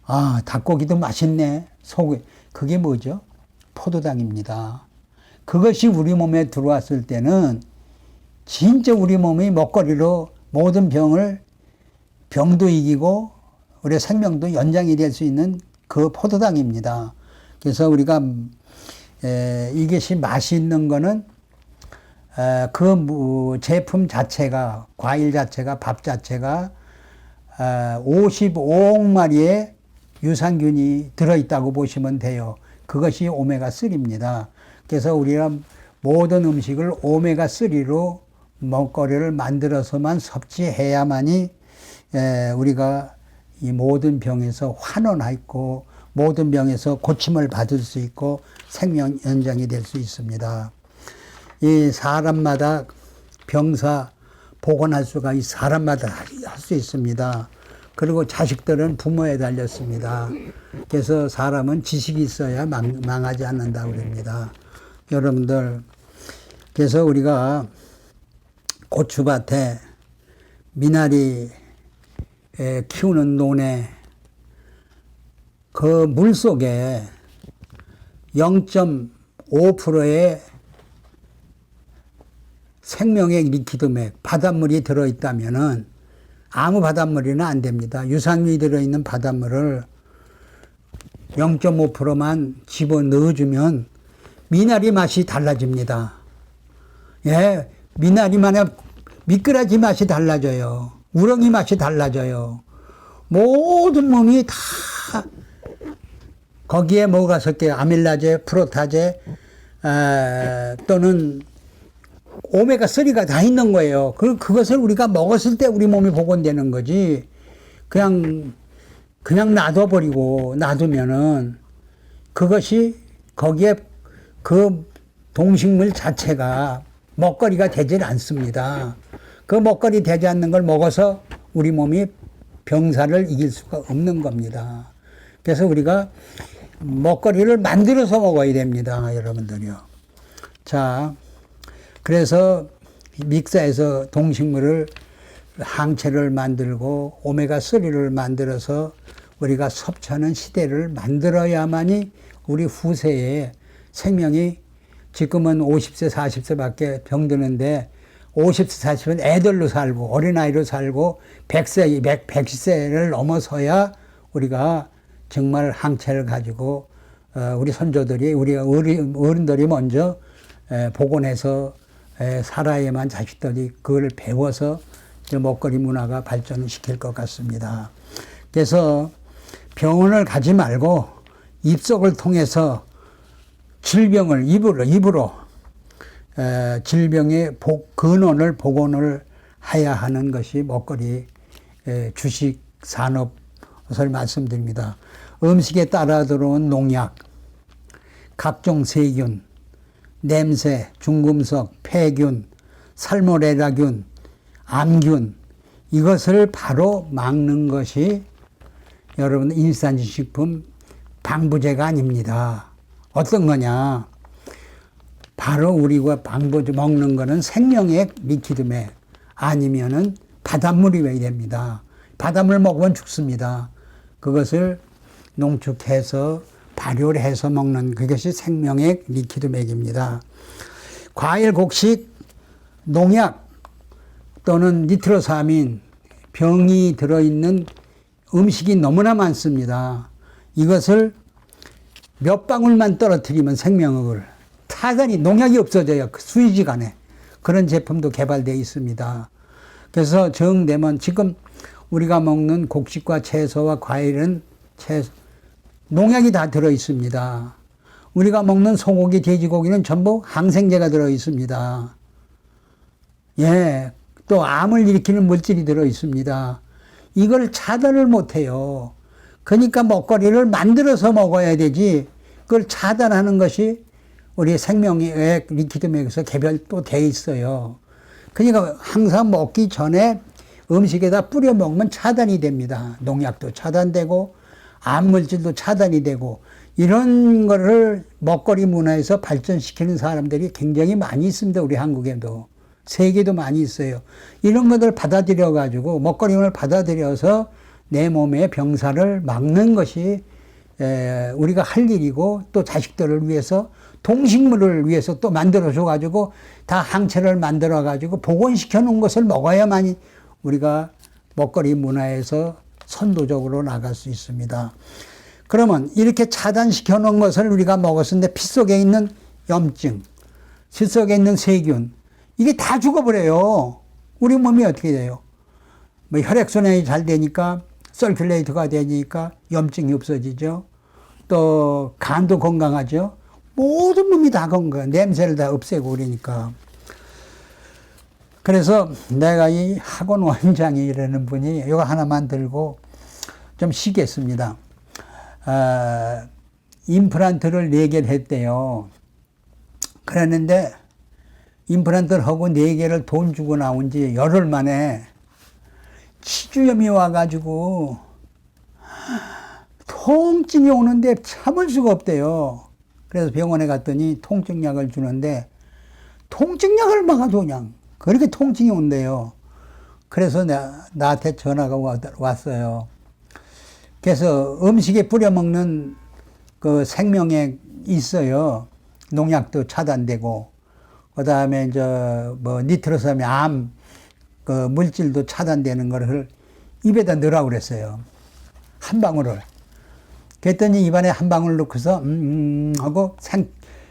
아, 닭고기도 맛있네. 소고기. 그게 뭐죠? 포도당입니다. 그것이 우리 몸에 들어왔을 때는 진짜 우리 몸이 먹거리로 모든 병도 이기고 우리 생명도 연장이 될 수 있는 그 포도당입니다. 그래서 우리가 이것이 맛있는 거는 그 제품 자체가 과일 자체가 밥 자체가 55억 마리의 유산균이 들어있다고 보시면 돼요. 그것이 오메가3입니다. 그래서 우리가 모든 음식을 오메가3로 먹거리를 만들어서만 섭취해야만이 우리가 이 모든 병에서 환원하고 모든 병에서 고침을 받을 수 있고 생명 연장이 될 수 있습니다. 이 사람마다 병사 복원할 수가 이 사람마다 할 수 있습니다. 그리고 자식들은 부모에 달렸습니다. 그래서 사람은 지식이 있어야 망하지 않는다고 그럽니다. 여러분들, 그래서 우리가 고추밭에 미나리 키우는 논에 그 물 속에 0.5%의 생명의 리퀴드맥, 바닷물이 들어있다면은 아무 바닷물이나 안 됩니다. 유산균이 들어있는 바닷물을 0.5%만 집어 넣어주면 미나리 맛이 달라집니다. 예, 미나리만의 미꾸라지 맛이 달라져요. 우렁이 맛이 달라져요. 모든 몸이 다 거기에 뭐가 섞여요? 아밀라제, 프로타제, 또는 오메가3가 다 있는 거예요. 그것을 우리가 먹었을 때 우리 몸이 복원되는 거지. 그냥 놔두면은 그것이 거기에 그 동식물 자체가 먹거리가 되질 않습니다. 그 먹거리 되지 않는 걸 먹어서 우리 몸이 병사를 이길 수가 없는 겁니다. 그래서 우리가 먹거리를 만들어서 먹어야 됩니다, 여러분들이요. 자, 그래서 믹서에서 동식물을 항체를 만들고 오메가3를 만들어서 우리가 섭취하는 시대를 만들어야만이 우리 후세에 생명이 지금은 50세, 40세밖에 병드는데 50세, 40세는 애들로 살고 어린아이로 살고 100세, 110세를 넘어서야 우리가 정말 항체를 가지고 우리 선조들이 우리 어른들이 먼저 복원해서 살아야만 자식들이 그걸 배워서 먹거리 문화가 발전시킬 것 같습니다. 그래서 병원을 가지 말고 입속을 통해서 질병을 입으로 질병의 근원을 복원을 해야 하는 것이 먹거리 주식 산업을 말씀드립니다. 음식에 따라 들어온 농약, 각종 세균, 냄새, 중금속, 폐균, 살모넬라균, 암균 이것을 바로 막는 것이 여러분 인스턴트식품 방부제가 아닙니다. 어떤 거냐? 바로 우리가 방부제 먹는 거는 생명액 리퀴드맥 아니면은 바닷물이 왜야 됩니다. 바닷물 먹으면 죽습니다. 그것을 농축해서 발효를 해서 먹는 그것이 생명액 리퀴드맥입니다. 과일, 곡식, 농약 또는 니트로사민 병이 들어있는 음식이 너무나 많습니다. 이것을 몇 방울만 떨어뜨리면 생명력을 타산이 농약이 없어져요. 수의지간에 그런 제품도 개발되어 있습니다. 그래서 정되면 지금 우리가 먹는 곡식과 채소와 과일은 농약이 다 들어 있습니다. 우리가 먹는 소고기, 돼지고기는 전부 항생제가 들어 있습니다. 예, 또 암을 일으키는 물질이 들어 있습니다. 이걸 차단을 못 해요. 그러니까 먹거리를 만들어서 먹어야 되지, 그걸 차단하는 것이 우리 생명의 리퀴드맥에서 개별도 돼 있어요. 그러니까 항상 먹기 전에 음식에다 뿌려 먹으면 차단이 됩니다. 농약도 차단되고 암물질도 차단이 되고, 이런 거를 먹거리 문화에서 발전시키는 사람들이 굉장히 많이 있습니다. 우리 한국에도. 세계도 많이 있어요. 이런 것들 받아들여 가지고, 먹거리를 받아들여서 내 몸의 병사를 막는 것이 우리가 할 일이고, 또 자식들을 위해서, 동식물을 위해서 또 만들어줘 가지고 다 항체를 만들어 가지고 복원시켜 놓은 것을 먹어야만 우리가 먹거리 문화에서 선도적으로 나갈 수 있습니다. 그러면 이렇게 차단시켜 놓은 것을 우리가 먹었는데 피 속에 있는 염증, 피 속에 있는 세균, 이게 다 죽어버려요. 우리 몸이 어떻게 돼요? 뭐 혈액순환이 잘 되니까, 서큘레이터가 되니까 염증이 없어지죠. 또 간도 건강하죠. 모든 몸이 다 건강, 냄새를 다 없애고 그러니까. 그래서 내가 이 학원 원장이라는 분이 이거 하나만 들고 좀 쉬겠습니다. 임플란트를 4개를 했대요. 그랬는데 임플란트를 하고 4개를 돈 주고 나온 지 열흘 만에 치주염이 와가지고 통증이 오는데 참을 수가 없대요. 그래서 병원에 갔더니 통증약을 주는데 통증약을 막아도 그냥 그렇게 통증이 온대요. 그래서 나한테 전화가 왔어요. 그래서 음식에 뿌려 먹는 그 생명액 있어요. 농약도 차단되고, 그 다음에 뭐 니트로삼의 암 그 물질도 차단되는 거를 입에다 넣으라고 그랬어요. 한 방울을. 그랬더니 입안에 한 방울 넣고서 하고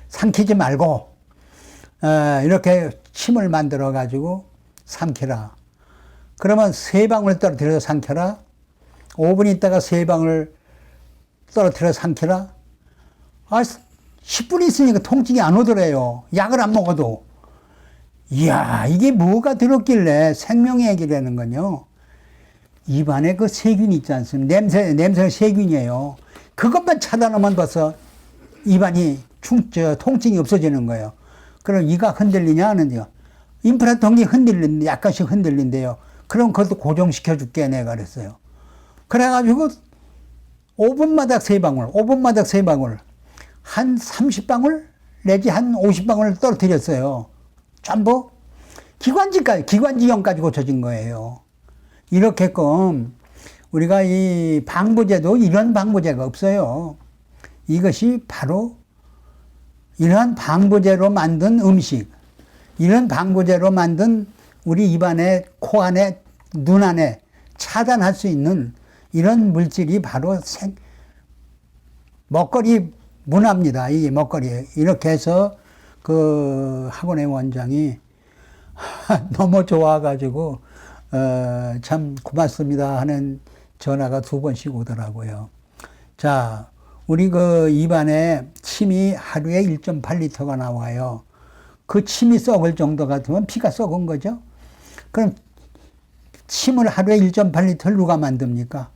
삼키지 말고 이렇게 침을 만들어 가지고 삼키라. 그러면 3방울 떨어뜨려서 삼켜라. 5분 있다가 3방울 떨어뜨려서 삼켜라. 10분 있으니까 통증이 안 오더래요. 약을 안 먹어도. 이야, 이게 뭐가 들었길래, 생명액이라는 건요. 입안에 그 세균이 있지 않습니까? 냄새가 세균이에요. 그것만 차단하면 벌써 입안이 통증이 없어지는 거예요. 그럼 이가 흔들리냐 하는데요. 임플란트 한 게 흔들린데, 약간씩 흔들린대요. 그럼 그것도 고정시켜 줄게, 내가 그랬어요. 그래가지고 5분마다 3방울, 5분마다 3방울, 한 30방울 내지 한 50방울을 떨어뜨렸어요. 전부 기관지염까지 고쳐진 거예요. 이렇게끔 우리가 이 방부제도 이런 방부제가 없어요. 이것이 바로 이러한 방부제로 만든 음식, 이런 방부제로 만든 우리 입안에, 코 안에, 눈 안에 차단할 수 있는 이런 물질이 바로 먹거리 문화입니다. 이 먹거리. 이렇게 해서 그 학원의 원장이 너무 좋아가지고 참 고맙습니다 하는 전화가 2번씩 오더라고요. 자, 우리 그 입안에 침이 하루에 1.8리터가 나와요. 그 침이 썩을 정도 같으면 피가 썩은 거죠. 그럼 침을 하루에 1.8리터를 누가 만듭니까?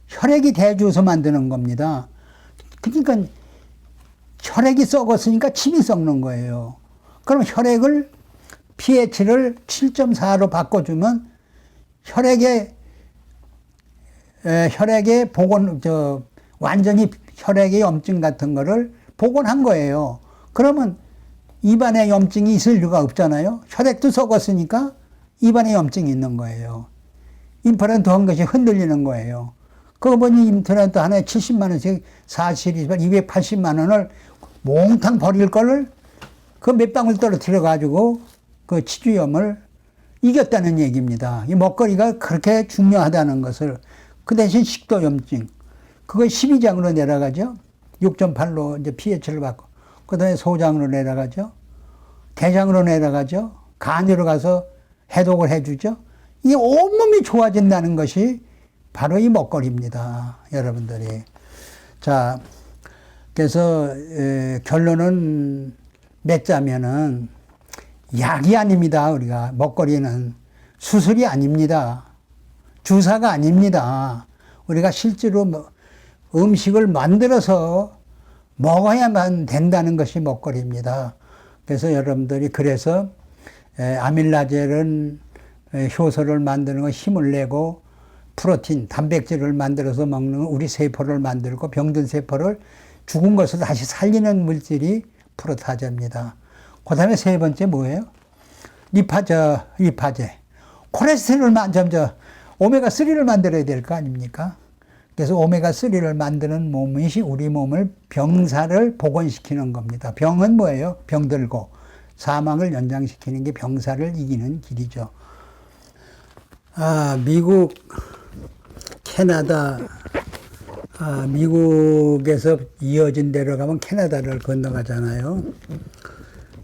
혈액이 대주어서 만드는 겁니다. 그러니까 혈액이 썩었으니까 침이 썩는 거예요. 그럼 혈액을 pH를 7.4로 바꿔주면 혈액의 완전히 혈액의 염증 같은 거를 복원한 거예요. 그러면 입안에 염증이 있을 이유가 없잖아요. 혈액도 썩었으니까 입안에 염증이 있는 거예요. 임플란트 한 것이 흔들리는 거예요. 그거 보니 임플란트 하나에 70만 원씩 280만 원을 몽탕 버릴 거를 그 몇 방울 떨어뜨려 가지고 그 치주염을 이겼다는 얘기입니다. 이 먹거리가 그렇게 중요하다는 것을. 그 대신 식도염증, 그거 12장으로 내려가죠. 6.8로 이제 pH를 받고, 그 다음에 소장으로 내려가죠. 대장으로 내려가죠. 간으로 가서 해독을 해주죠. 이 온몸이 좋아진다는 것이 바로 이 먹거리입니다. 여러분들이. 자, 그래서 결론은 맺자면은 약이 아닙니다. 우리가 먹거리는 수술이 아닙니다. 주사가 아닙니다. 우리가 실제로 음식을 만들어서 먹어야만 된다는 것이 먹거리입니다. 그래서 여러분들이 그래서 아밀라젤은 효소를 만드는 거 힘을 내고 프로틴, 단백질을 만들어서 먹는 우리 세포를 만들고 병든 세포를 죽은 것을 다시 살리는 물질이 프로타제입니다. 그 다음에 세 번째 뭐예요? 리파제. 콜레스테롤 오메가3를 만들어야 될 거 아닙니까? 그래서 오메가3를 만드는 몸이 우리 몸을 병사를 복원시키는 겁니다. 병은 뭐예요? 병들고 사망을 연장시키는 게 병사를 이기는 길이죠. 미국, 캐나다, 미국에서 이어진 데로 가면 캐나다를 건너가잖아요.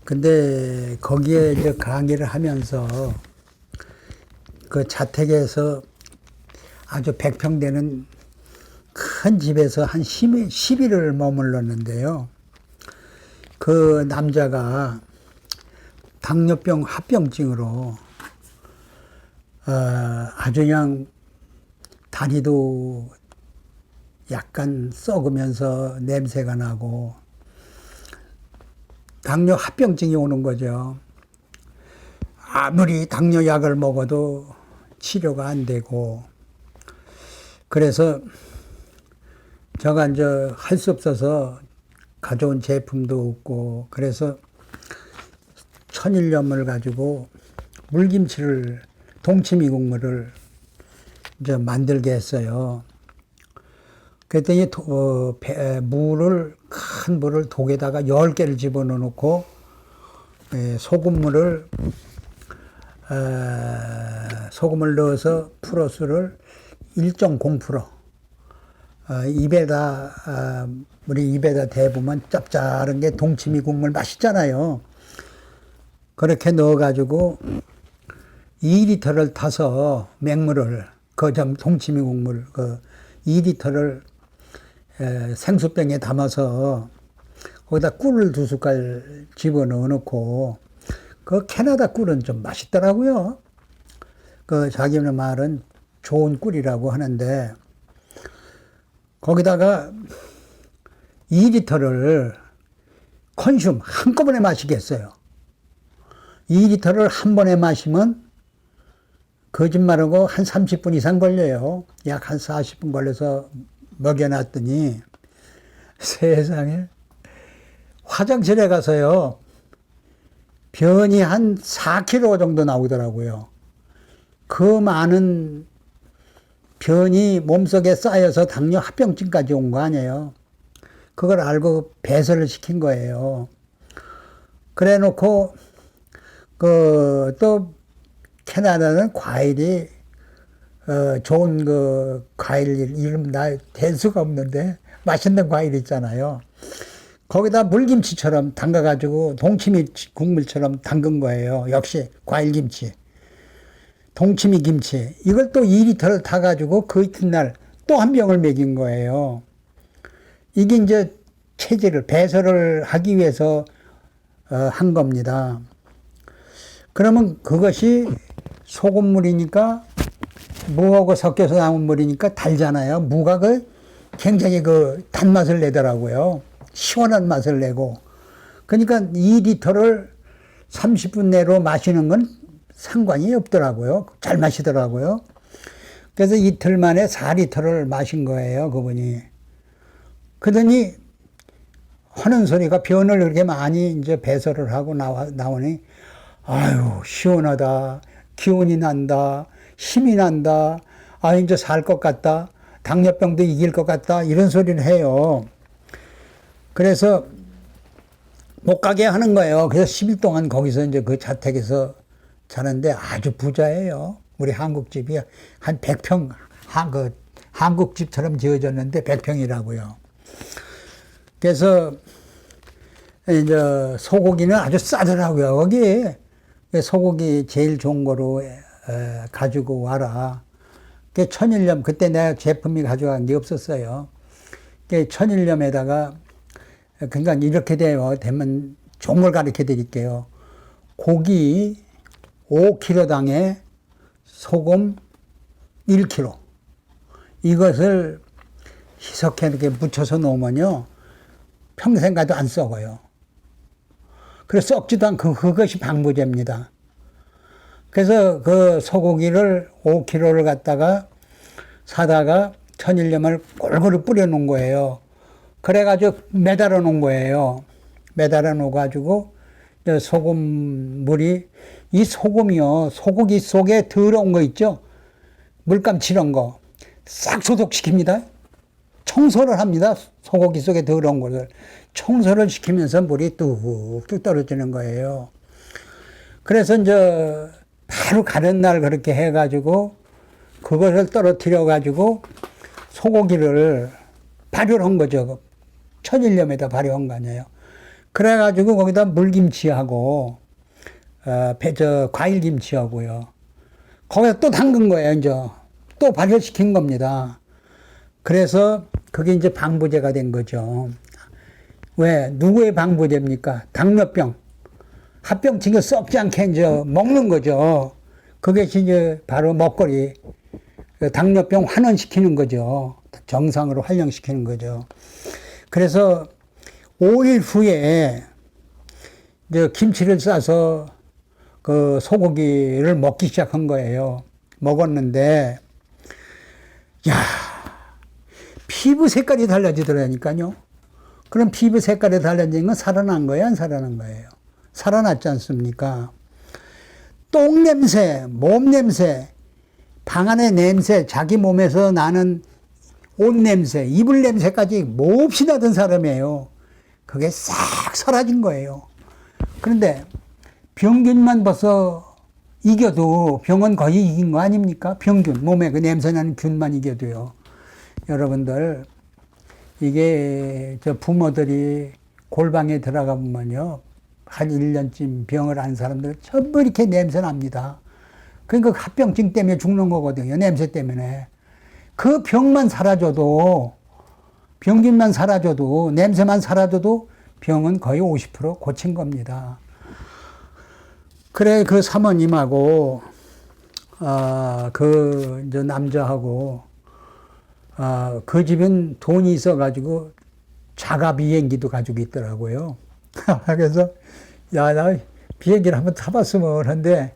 근데 거기에 이제 강의를 하면서 그 자택에서 아주 100평 되는 큰 집에서 한 10일을 머물렀는데요. 그 남자가 당뇨병 합병증으로 아주 그냥 다리도 약간 썩으면서 냄새가 나고 당뇨 합병증이 오는 거죠. 아무리 당뇨 약을 먹어도 치료가 안 되고 그래서 저가 이제 할 수 없어서 가져온 제품도 없고 그래서 천일염을 가지고 물김치를 동치미 국물을 이제 만들게 했어요. 그랬더니 큰 물을 독에다가 10개를 집어넣어 놓고 소금을 넣어서 프로스를 1.0% 우리 입에다 대보면 짭짤한 게 동치미 국물 맛있잖아요. 그렇게 넣어가지고 2리터를 타서 맹물을 동치미 국물 2리터를 생수병에 담아서 거기다 꿀을 2숟갈 집어넣어 놓고 그 캐나다 꿀은 좀 맛있더라고요. 자기네 말은 좋은 꿀이라고 하는데 거기다가 2리터를 한꺼번에 마시겠어요. 2리터를 한 번에 마시면 거짓말하고 한 30분 이상 걸려요. 약 한 40분 걸려서 먹여놨더니 세상에 화장실에 가서요. 변이 한 4kg 정도 나오더라고요. 그 많은 변이 몸속에 쌓여서 당뇨 합병증까지 온 거 아니에요. 그걸 알고 배설을 시킨 거예요. 그래 놓고 또 캐나다는 과일이 좋은 과일 이름 댈 수가 없는데 맛있는 과일 있잖아요. 거기다 물김치처럼 담가가지고 동치미 국물처럼 담근 거예요. 역시 과일김치. 동치미 김치. 이걸 또 2리터를 타가지고 그 이튿날 또 한 병을 먹인 거예요. 이게 이제 배설을 하기 위해서 한 겁니다. 그러면 그것이 소금물이니까 무하고 섞여서 나온 물이니까 달잖아요. 무가 굉장히 단맛을 내더라고요. 시원한 맛을 내고. 그러니까 2리터를 30분 내로 마시는 건 상관이 없더라고요. 잘 마시더라고요. 그래서 이틀 만에 4리터를 마신 거예요, 그분이. 그러더니 하는 소리가 변을 그렇게 많이 이제 배설을 하고 나오니 아유, 시원하다. 기운이 난다. 힘이 난다. 이제 살 것 같다. 당뇨병도 이길 것 같다. 이런 소리를 해요. 그래서 못 가게 하는 거예요. 그래서 10일 동안 거기서 이제 그 자택에서 자는데 아주 부자예요. 우리 한국집이 한 100평, 한국집처럼 지어졌는데 100평이라고요. 그래서 이제 소고기는 아주 싸더라고요. 거기 소고기 제일 좋은 거로 가지고 와라. 천일염, 그때 내가 제품이 가져간 게 없었어요. 천일염에다가, 그러니까 이렇게 되면 종을 가르쳐 드릴게요. 고기 5kg당에 소금 1kg. 이것을 희석해 이렇게 묻혀서 놓으면요, 평생 가도 안 썩어요. 그래서 썩지도 않고 그것이 방부제입니다. 그래서 그 소고기를 5kg를 갖다가 사다가 천일염을 골고루 뿌려 놓은 거예요. 그래가지고 매달아 놓은 거예요. 매달아 놓아가지고 소금물이, 이 소금이요, 소고기 속에 더러운 거 있죠? 물감 칠한 거 싹 소독시킵니다. 청소를 합니다. 소고기 속에 더러운 것을 청소를 시키면서 물이 뚝뚝 떨어지는 거예요. 그래서 이제 바로 가는 날 그렇게 해가지고 그것을 떨어뜨려 가지고 소고기를 발효한 거죠. 천일염에다 발효한 거 아니에요. 그래가지고 거기다 물김치하고 과일김치하고요. 거기다 또 담근 거예요. 이제 또 발효시킨 겁니다. 그래서 그게 이제 방부제가 된 거죠. 왜? 누구의 방부제입니까? 당뇨병. 합병증이 썩지 않게 이제 먹는 거죠. 그게 이제 바로 먹거리. 당뇨병 환원시키는 거죠. 정상으로 활용시키는 거죠. 그래서 5일 후에 이제 김치를 싸서 그 소고기를 먹기 시작한 거예요. 먹었는데, 야, 피부 색깔이 달라지더라니까요. 그럼 피부 색깔이 달라진 건 살아난 거예요, 안 살아난 거예요? 살아났지 않습니까? 똥 냄새, 몸 냄새, 방 안의 냄새, 자기 몸에서 나는 옷 냄새, 이불 냄새까지 몹시 나던 사람이에요. 그게 싹 사라진 거예요. 그런데 병균만 벌써 이겨도 병은 거의 이긴 거 아닙니까? 병균, 몸에 그 냄새나는 균만 이겨도요. 여러분들, 이게 저 부모들이 골방에 들어가 보면요, 한 1년쯤 병을 안 사람들 전부 이렇게 냄새 납니다. 그러니까 합병증 때문에 죽는 거거든요. 냄새 때문에. 그 병만 사라져도, 병균만 사라져도, 냄새만 사라져도 병은 거의 50% 고친 겁니다. 그래, 그 사모님하고, 이제 남자하고, 그 집은 돈이 있어가지고 자가 비행기도 가지고 있더라고요. 그래서, 야, 나 비행기를 한번 타봤으면 하는데,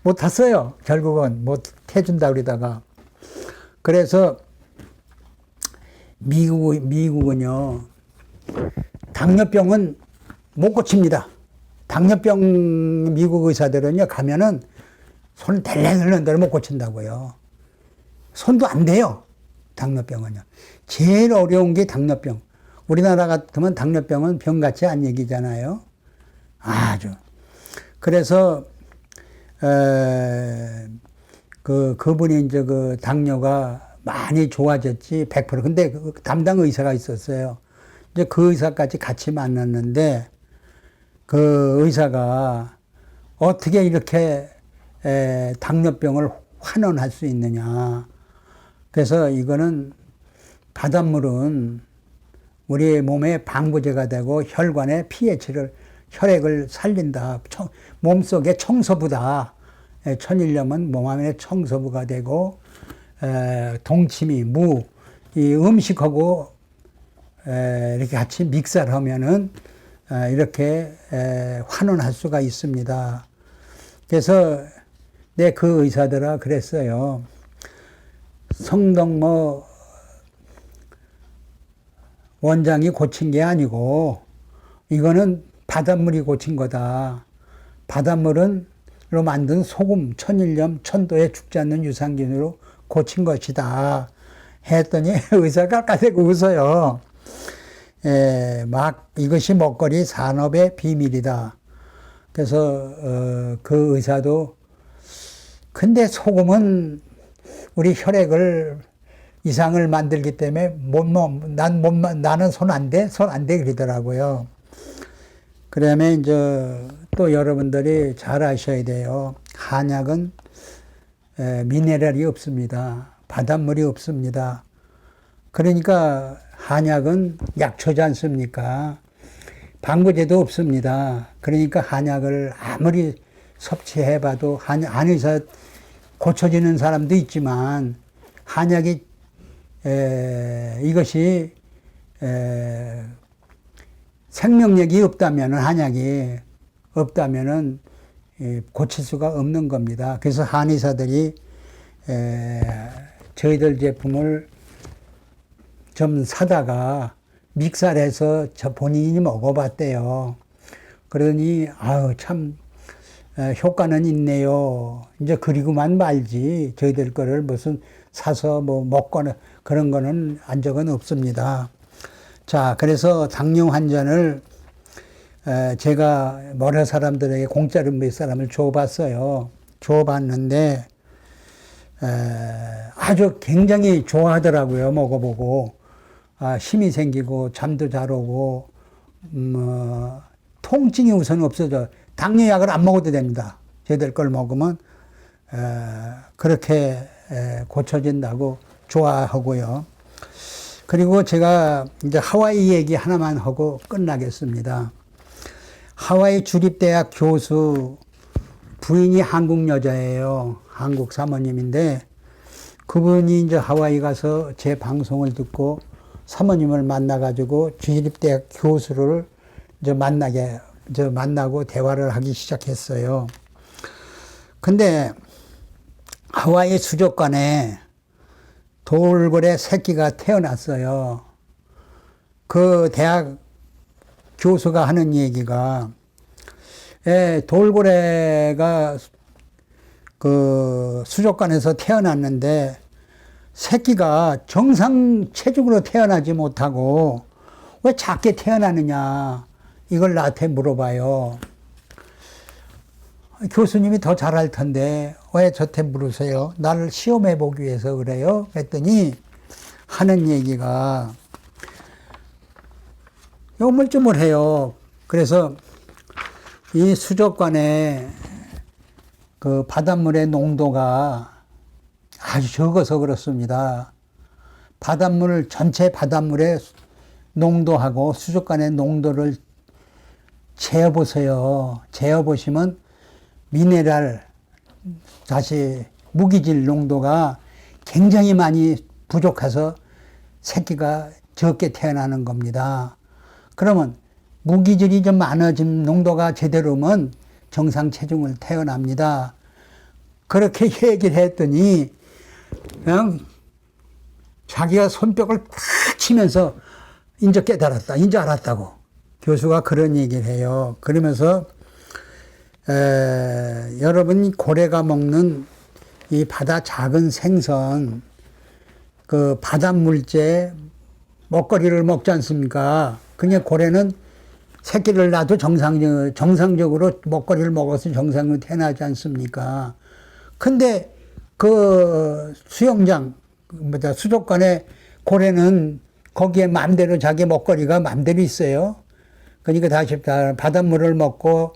못 탔어요. 결국은 못 해준다 그러다가. 그래서 미국은요, 당뇨병은 못 고칩니다. 당뇨병 미국 의사들은요, 가면은 손을 댈래댈래 못 고친다고요. 손도 안 돼요. 당뇨병은요. 제일 어려운 게 당뇨병. 우리나라 같으면 당뇨병은 병같이 안 얘기잖아요. 아주. 그래서 그분이 이제 그 당뇨가 많이 좋아졌지, 100%. 근데 그 담당 의사가 있었어요. 이제 그 의사까지 같이 만났는데, 그 의사가 어떻게 이렇게 당뇨병을 환원할 수 있느냐. 그래서 이거는 바닷물은 우리 몸의 방부제가 되고 혈관의 pH를, 혈액을 살린다. 몸속의 청소부다. 천일염은 몸 안의 청소부가 되고, 동치미, 무, 이 음식하고 이렇게 같이 믹사를 하면은 이렇게 환원할 수가 있습니다. 그래서 그 의사들아 그랬어요. 성덕모 원장이 고친 게 아니고 이거는 바닷물이 고친 거다. 바닷물은 로 만든 소금, 천일염, 천도에 죽지 않는 유산균으로 고친 것이다. 했더니 의사가 까대고 웃어요. 막 이것이 먹거리 산업의 비밀이다. 그래서 그 의사도 근데 소금은 우리 혈액을 이상을 만들기 때문에 나는 손 안 돼? 손 안 돼? 그러더라고요. 그러면 이제 또 여러분들이 잘 아셔야 돼요. 한약은 미네랄이 없습니다. 바닷물이 없습니다. 그러니까 한약은 약초지 않습니까? 방부제도 없습니다. 그러니까 한약을 아무리 섭취해봐도 안에서 고쳐지는 사람도 있지만 한약이 이것이 생명력이 없다면 한약이 없다면은 고칠 수가 없는 겁니다. 그래서 한의사들이 저희들 제품을 좀 사다가 믹살해서 저 본인이 먹어봤대요. 그러더니 아유 참 효과는 있네요. 이제 그리고만 말지 저희들 거를 무슨 사서 뭐 먹거나 그런 거는 한 적은 없습니다. 자, 그래서 당뇨 환자를 제가 여러 사람들에게 공짜로 몇 사람을 줘봤어요. 줘봤는데 아주 굉장히 좋아하더라고요. 먹어보고 힘이 생기고 잠도 잘 오고 통증이 우선 없어져. 당뇨약을 안 먹어도 됩니다. 저희들 걸 먹으면 그렇게 고쳐진다고 좋아하고요. 그리고 제가 이제 하와이 얘기 하나만 하고 끝나겠습니다. 하와이 주립대학 교수 부인이 한국 여자예요. 한국 사모님인데 그분이 이제 하와이 가서 제 방송을 듣고 사모님을 만나가지고 주립대학 교수를 이제 만나고 대화를 하기 시작했어요. 근데 하와이 수족관에 돌고래 새끼가 태어났어요. 그 대학 교수가 하는 얘기가 돌고래가 그 수족관에서 태어났는데 새끼가 정상 체중으로 태어나지 못하고 왜 작게 태어나느냐 이걸 나한테 물어봐요. 교수님이 더 잘할 텐데 왜 저한테 물으세요? 나를 시험해 보기 위해서 그래요? 그랬더니 하는 얘기가 요물쭈물해요. 그래서 이 수족관에 그 바닷물의 농도가 아주 적어서 그렇습니다. 전체 바닷물의 농도하고 수족관의 농도를 재어보세요. 재어보시면 미네랄, 다시 무기질 농도가 굉장히 많이 부족해서 새끼가 적게 태어나는 겁니다. 그러면 무기질이 좀 많아진 농도가 제대로면 정상 체중을 태어납니다. 그렇게 얘기를 했더니 그냥 자기가 손뼉을 탁 치면서 이제 깨달았다, 이제 알았다고 교수가 그런 얘기를 해요. 그러면서 여러분 고래가 먹는 이 바다 작은 생선, 그 바닷물째 먹거리를 먹지 않습니까? 그냥 고래는 새끼를 낳아도 정상적으로 먹거리를 먹어서 정상으로 태어나지 않습니까? 근데 그 수영장, 수족관에 고래는 거기에 마음대로 자기 먹거리가 마음대로 있어요. 그러니까 다시 바닷물을 먹고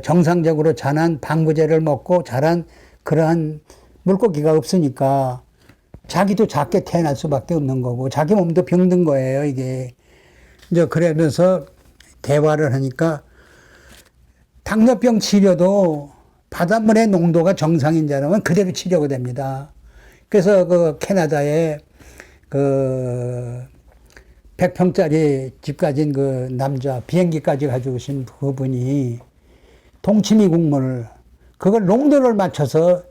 정상적으로 자란 방부제를 먹고 자란 그러한 물고기가 없으니까 자기도 작게 태어날 수밖에 없는 거고 자기 몸도 병든 거예요, 이게. 이제 그러면서 대화를 하니까 당뇨병 치료도 바닷물의 농도가 정상인 자라면 그대로 치료가 됩니다. 그래서 그 캐나다에 그 100평짜리 집 가진 그 남자 비행기까지 가지고 오신 그분이 동치미 국물을 그걸 농도를 맞춰서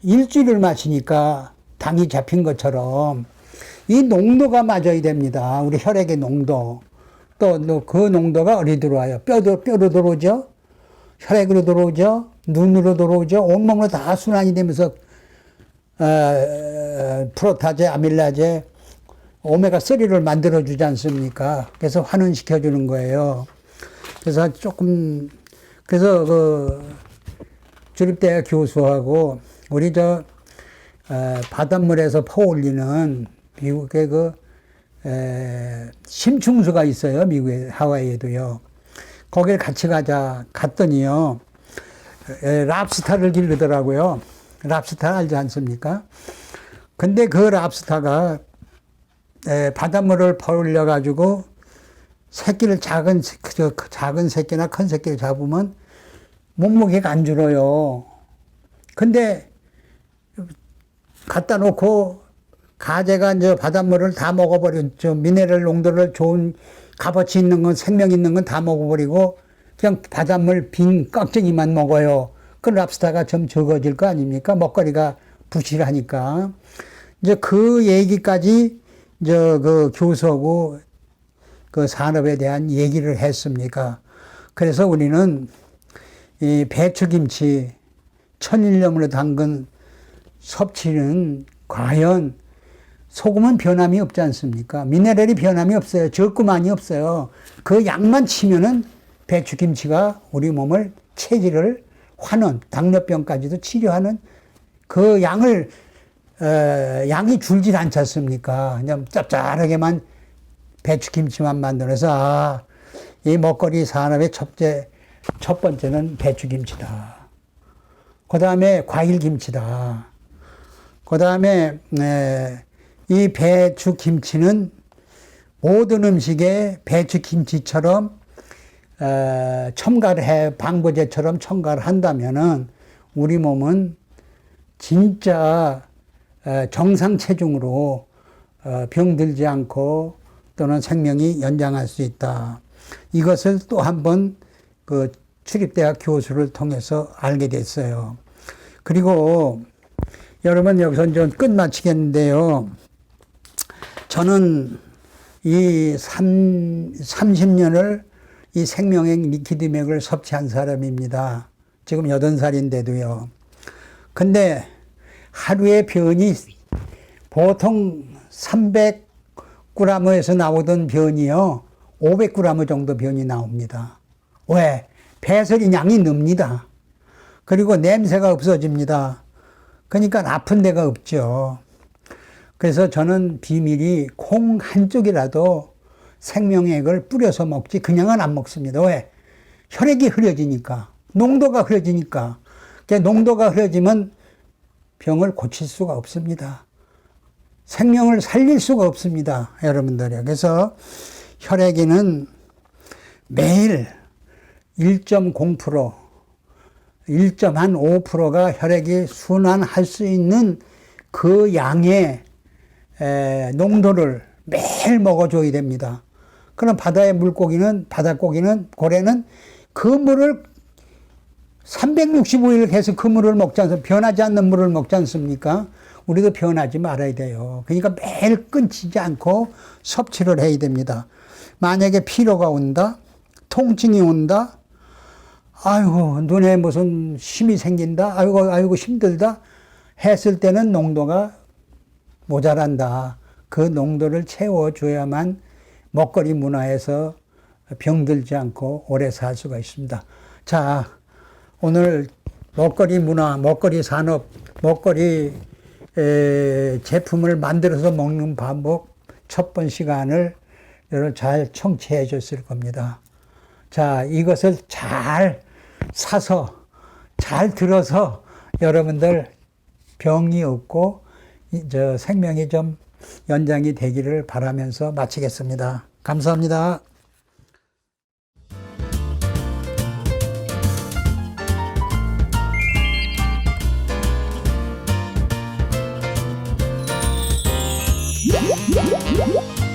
일주일을 마시니까 당이 잡힌 것처럼 이 농도가 맞아야 됩니다. 우리 혈액의 농도. 또 그 농도가 어디 들어와요? 뼈로 들어오죠? 혈액으로 들어오죠? 눈으로 들어오죠? 온몸으로 다 순환이 되면서 프로타제, 아밀라제, 오메가3를 만들어주지 않습니까? 그래서 환원시켜주는 거예요. 그래서 그래서 그 주립대학 교수하고 우리 바닷물에서 퍼올리는 미국의 심충수가 있어요. 미국의 하와이에도요. 거길 같이 갔더니요. 랍스타를 기르더라고요. 랍스타 알지 않습니까? 근데 그 랍스타가 바닷물을 벌려 가지고 새끼를 작은 새끼나 큰 새끼를 잡으면 몸무게가 안 줄어요. 근데 갖다 놓고 가재가 이제 바닷물을 다 먹어버린, 미네랄 농도를 좋은 값어치 있는 건, 생명 있는 건 다 먹어버리고 그냥 바닷물 빈 깍쟁이만 먹어요. 그 랍스타가 좀 적어질 거 아닙니까? 먹거리가 부실하니까. 이제 그 얘기까지 그 교수하고 그 산업에 대한 얘기를 했습니까? 그래서 우리는 이 배추김치, 천일염으로 담근 섭취는 과연 소금은 변함이 없지 않습니까? 미네랄이 변함이 없어요. 적고 많이 없어요. 그 양만 치면은 배추김치가 우리 몸을 체질을 환원, 당뇨병까지도 치료하는 그 양을, 양이 줄질 않지 않습니까? 그냥 짭짤하게만 배추김치만 만들어서, 이 먹거리 산업의 첫 번째는 배추김치다. 그 다음에 과일김치다. 그 다음에, 이 배추김치는 모든 음식에 배추김치처럼 첨가를 방부제처럼 첨가를 한다면은 우리 몸은 진짜 정상 체중으로 병들지 않고 또는 생명이 연장할 수 있다. 이것을 또 한 번 그 출입대학 교수를 통해서 알게 됐어요. 그리고 여러분, 여기서 이제 끝마치겠는데요. 저는 이 30년을 이 생명액 리퀴드맥을 섭취한 사람입니다. 지금 80살인데도요. 근데 하루에 변이 보통 300g에서 나오던 변이요, 500g 정도 변이 나옵니다. 왜? 배설이 양이 늡니다. 그리고 냄새가 없어집니다. 그러니까 아픈 데가 없죠. 그래서 저는 비밀이 콩 한쪽이라도 생명액을 뿌려서 먹지 그냥은 안 먹습니다. 왜? 혈액이 흐려지니까, 농도가 흐려지니까. 농도가 흐려지면 병을 고칠 수가 없습니다. 생명을 살릴 수가 없습니다, 여러분들이. 그래서 혈액에는 매일 1.0%, 1.5%가 혈액이 순환할 수 있는 그 양의 농도를 매일 먹어줘야 됩니다. 그럼 바다의 물고기는, 바닷고기는, 고래는 그 물을 365일 계속 그 물을 먹지 않습니까? 변하지 않는 물을 먹지 않습니까? 우리도 변하지 말아야 돼요. 그러니까 매일 끊지지 않고 섭취를 해야 됩니다. 만약에 피로가 온다, 통증이 온다, 아이고, 눈에 무슨 힘이 생긴다, 아이고, 힘들다 했을 때는 농도가 모자란다. 그 농도를 채워줘야만 먹거리 문화에서 병들지 않고 오래 살 수가 있습니다. 자, 오늘 먹거리 문화, 먹거리 산업, 먹거리 제품을 만들어서 먹는 방법 첫 번 시간을 여러분 잘 청취해 줬을 겁니다. 자, 이것을 잘 사서, 잘 들어서 여러분들 병이 없고 생명이 좀 연장이 되기를 바라면서 마치겠습니다. 감사합니다. Yeah.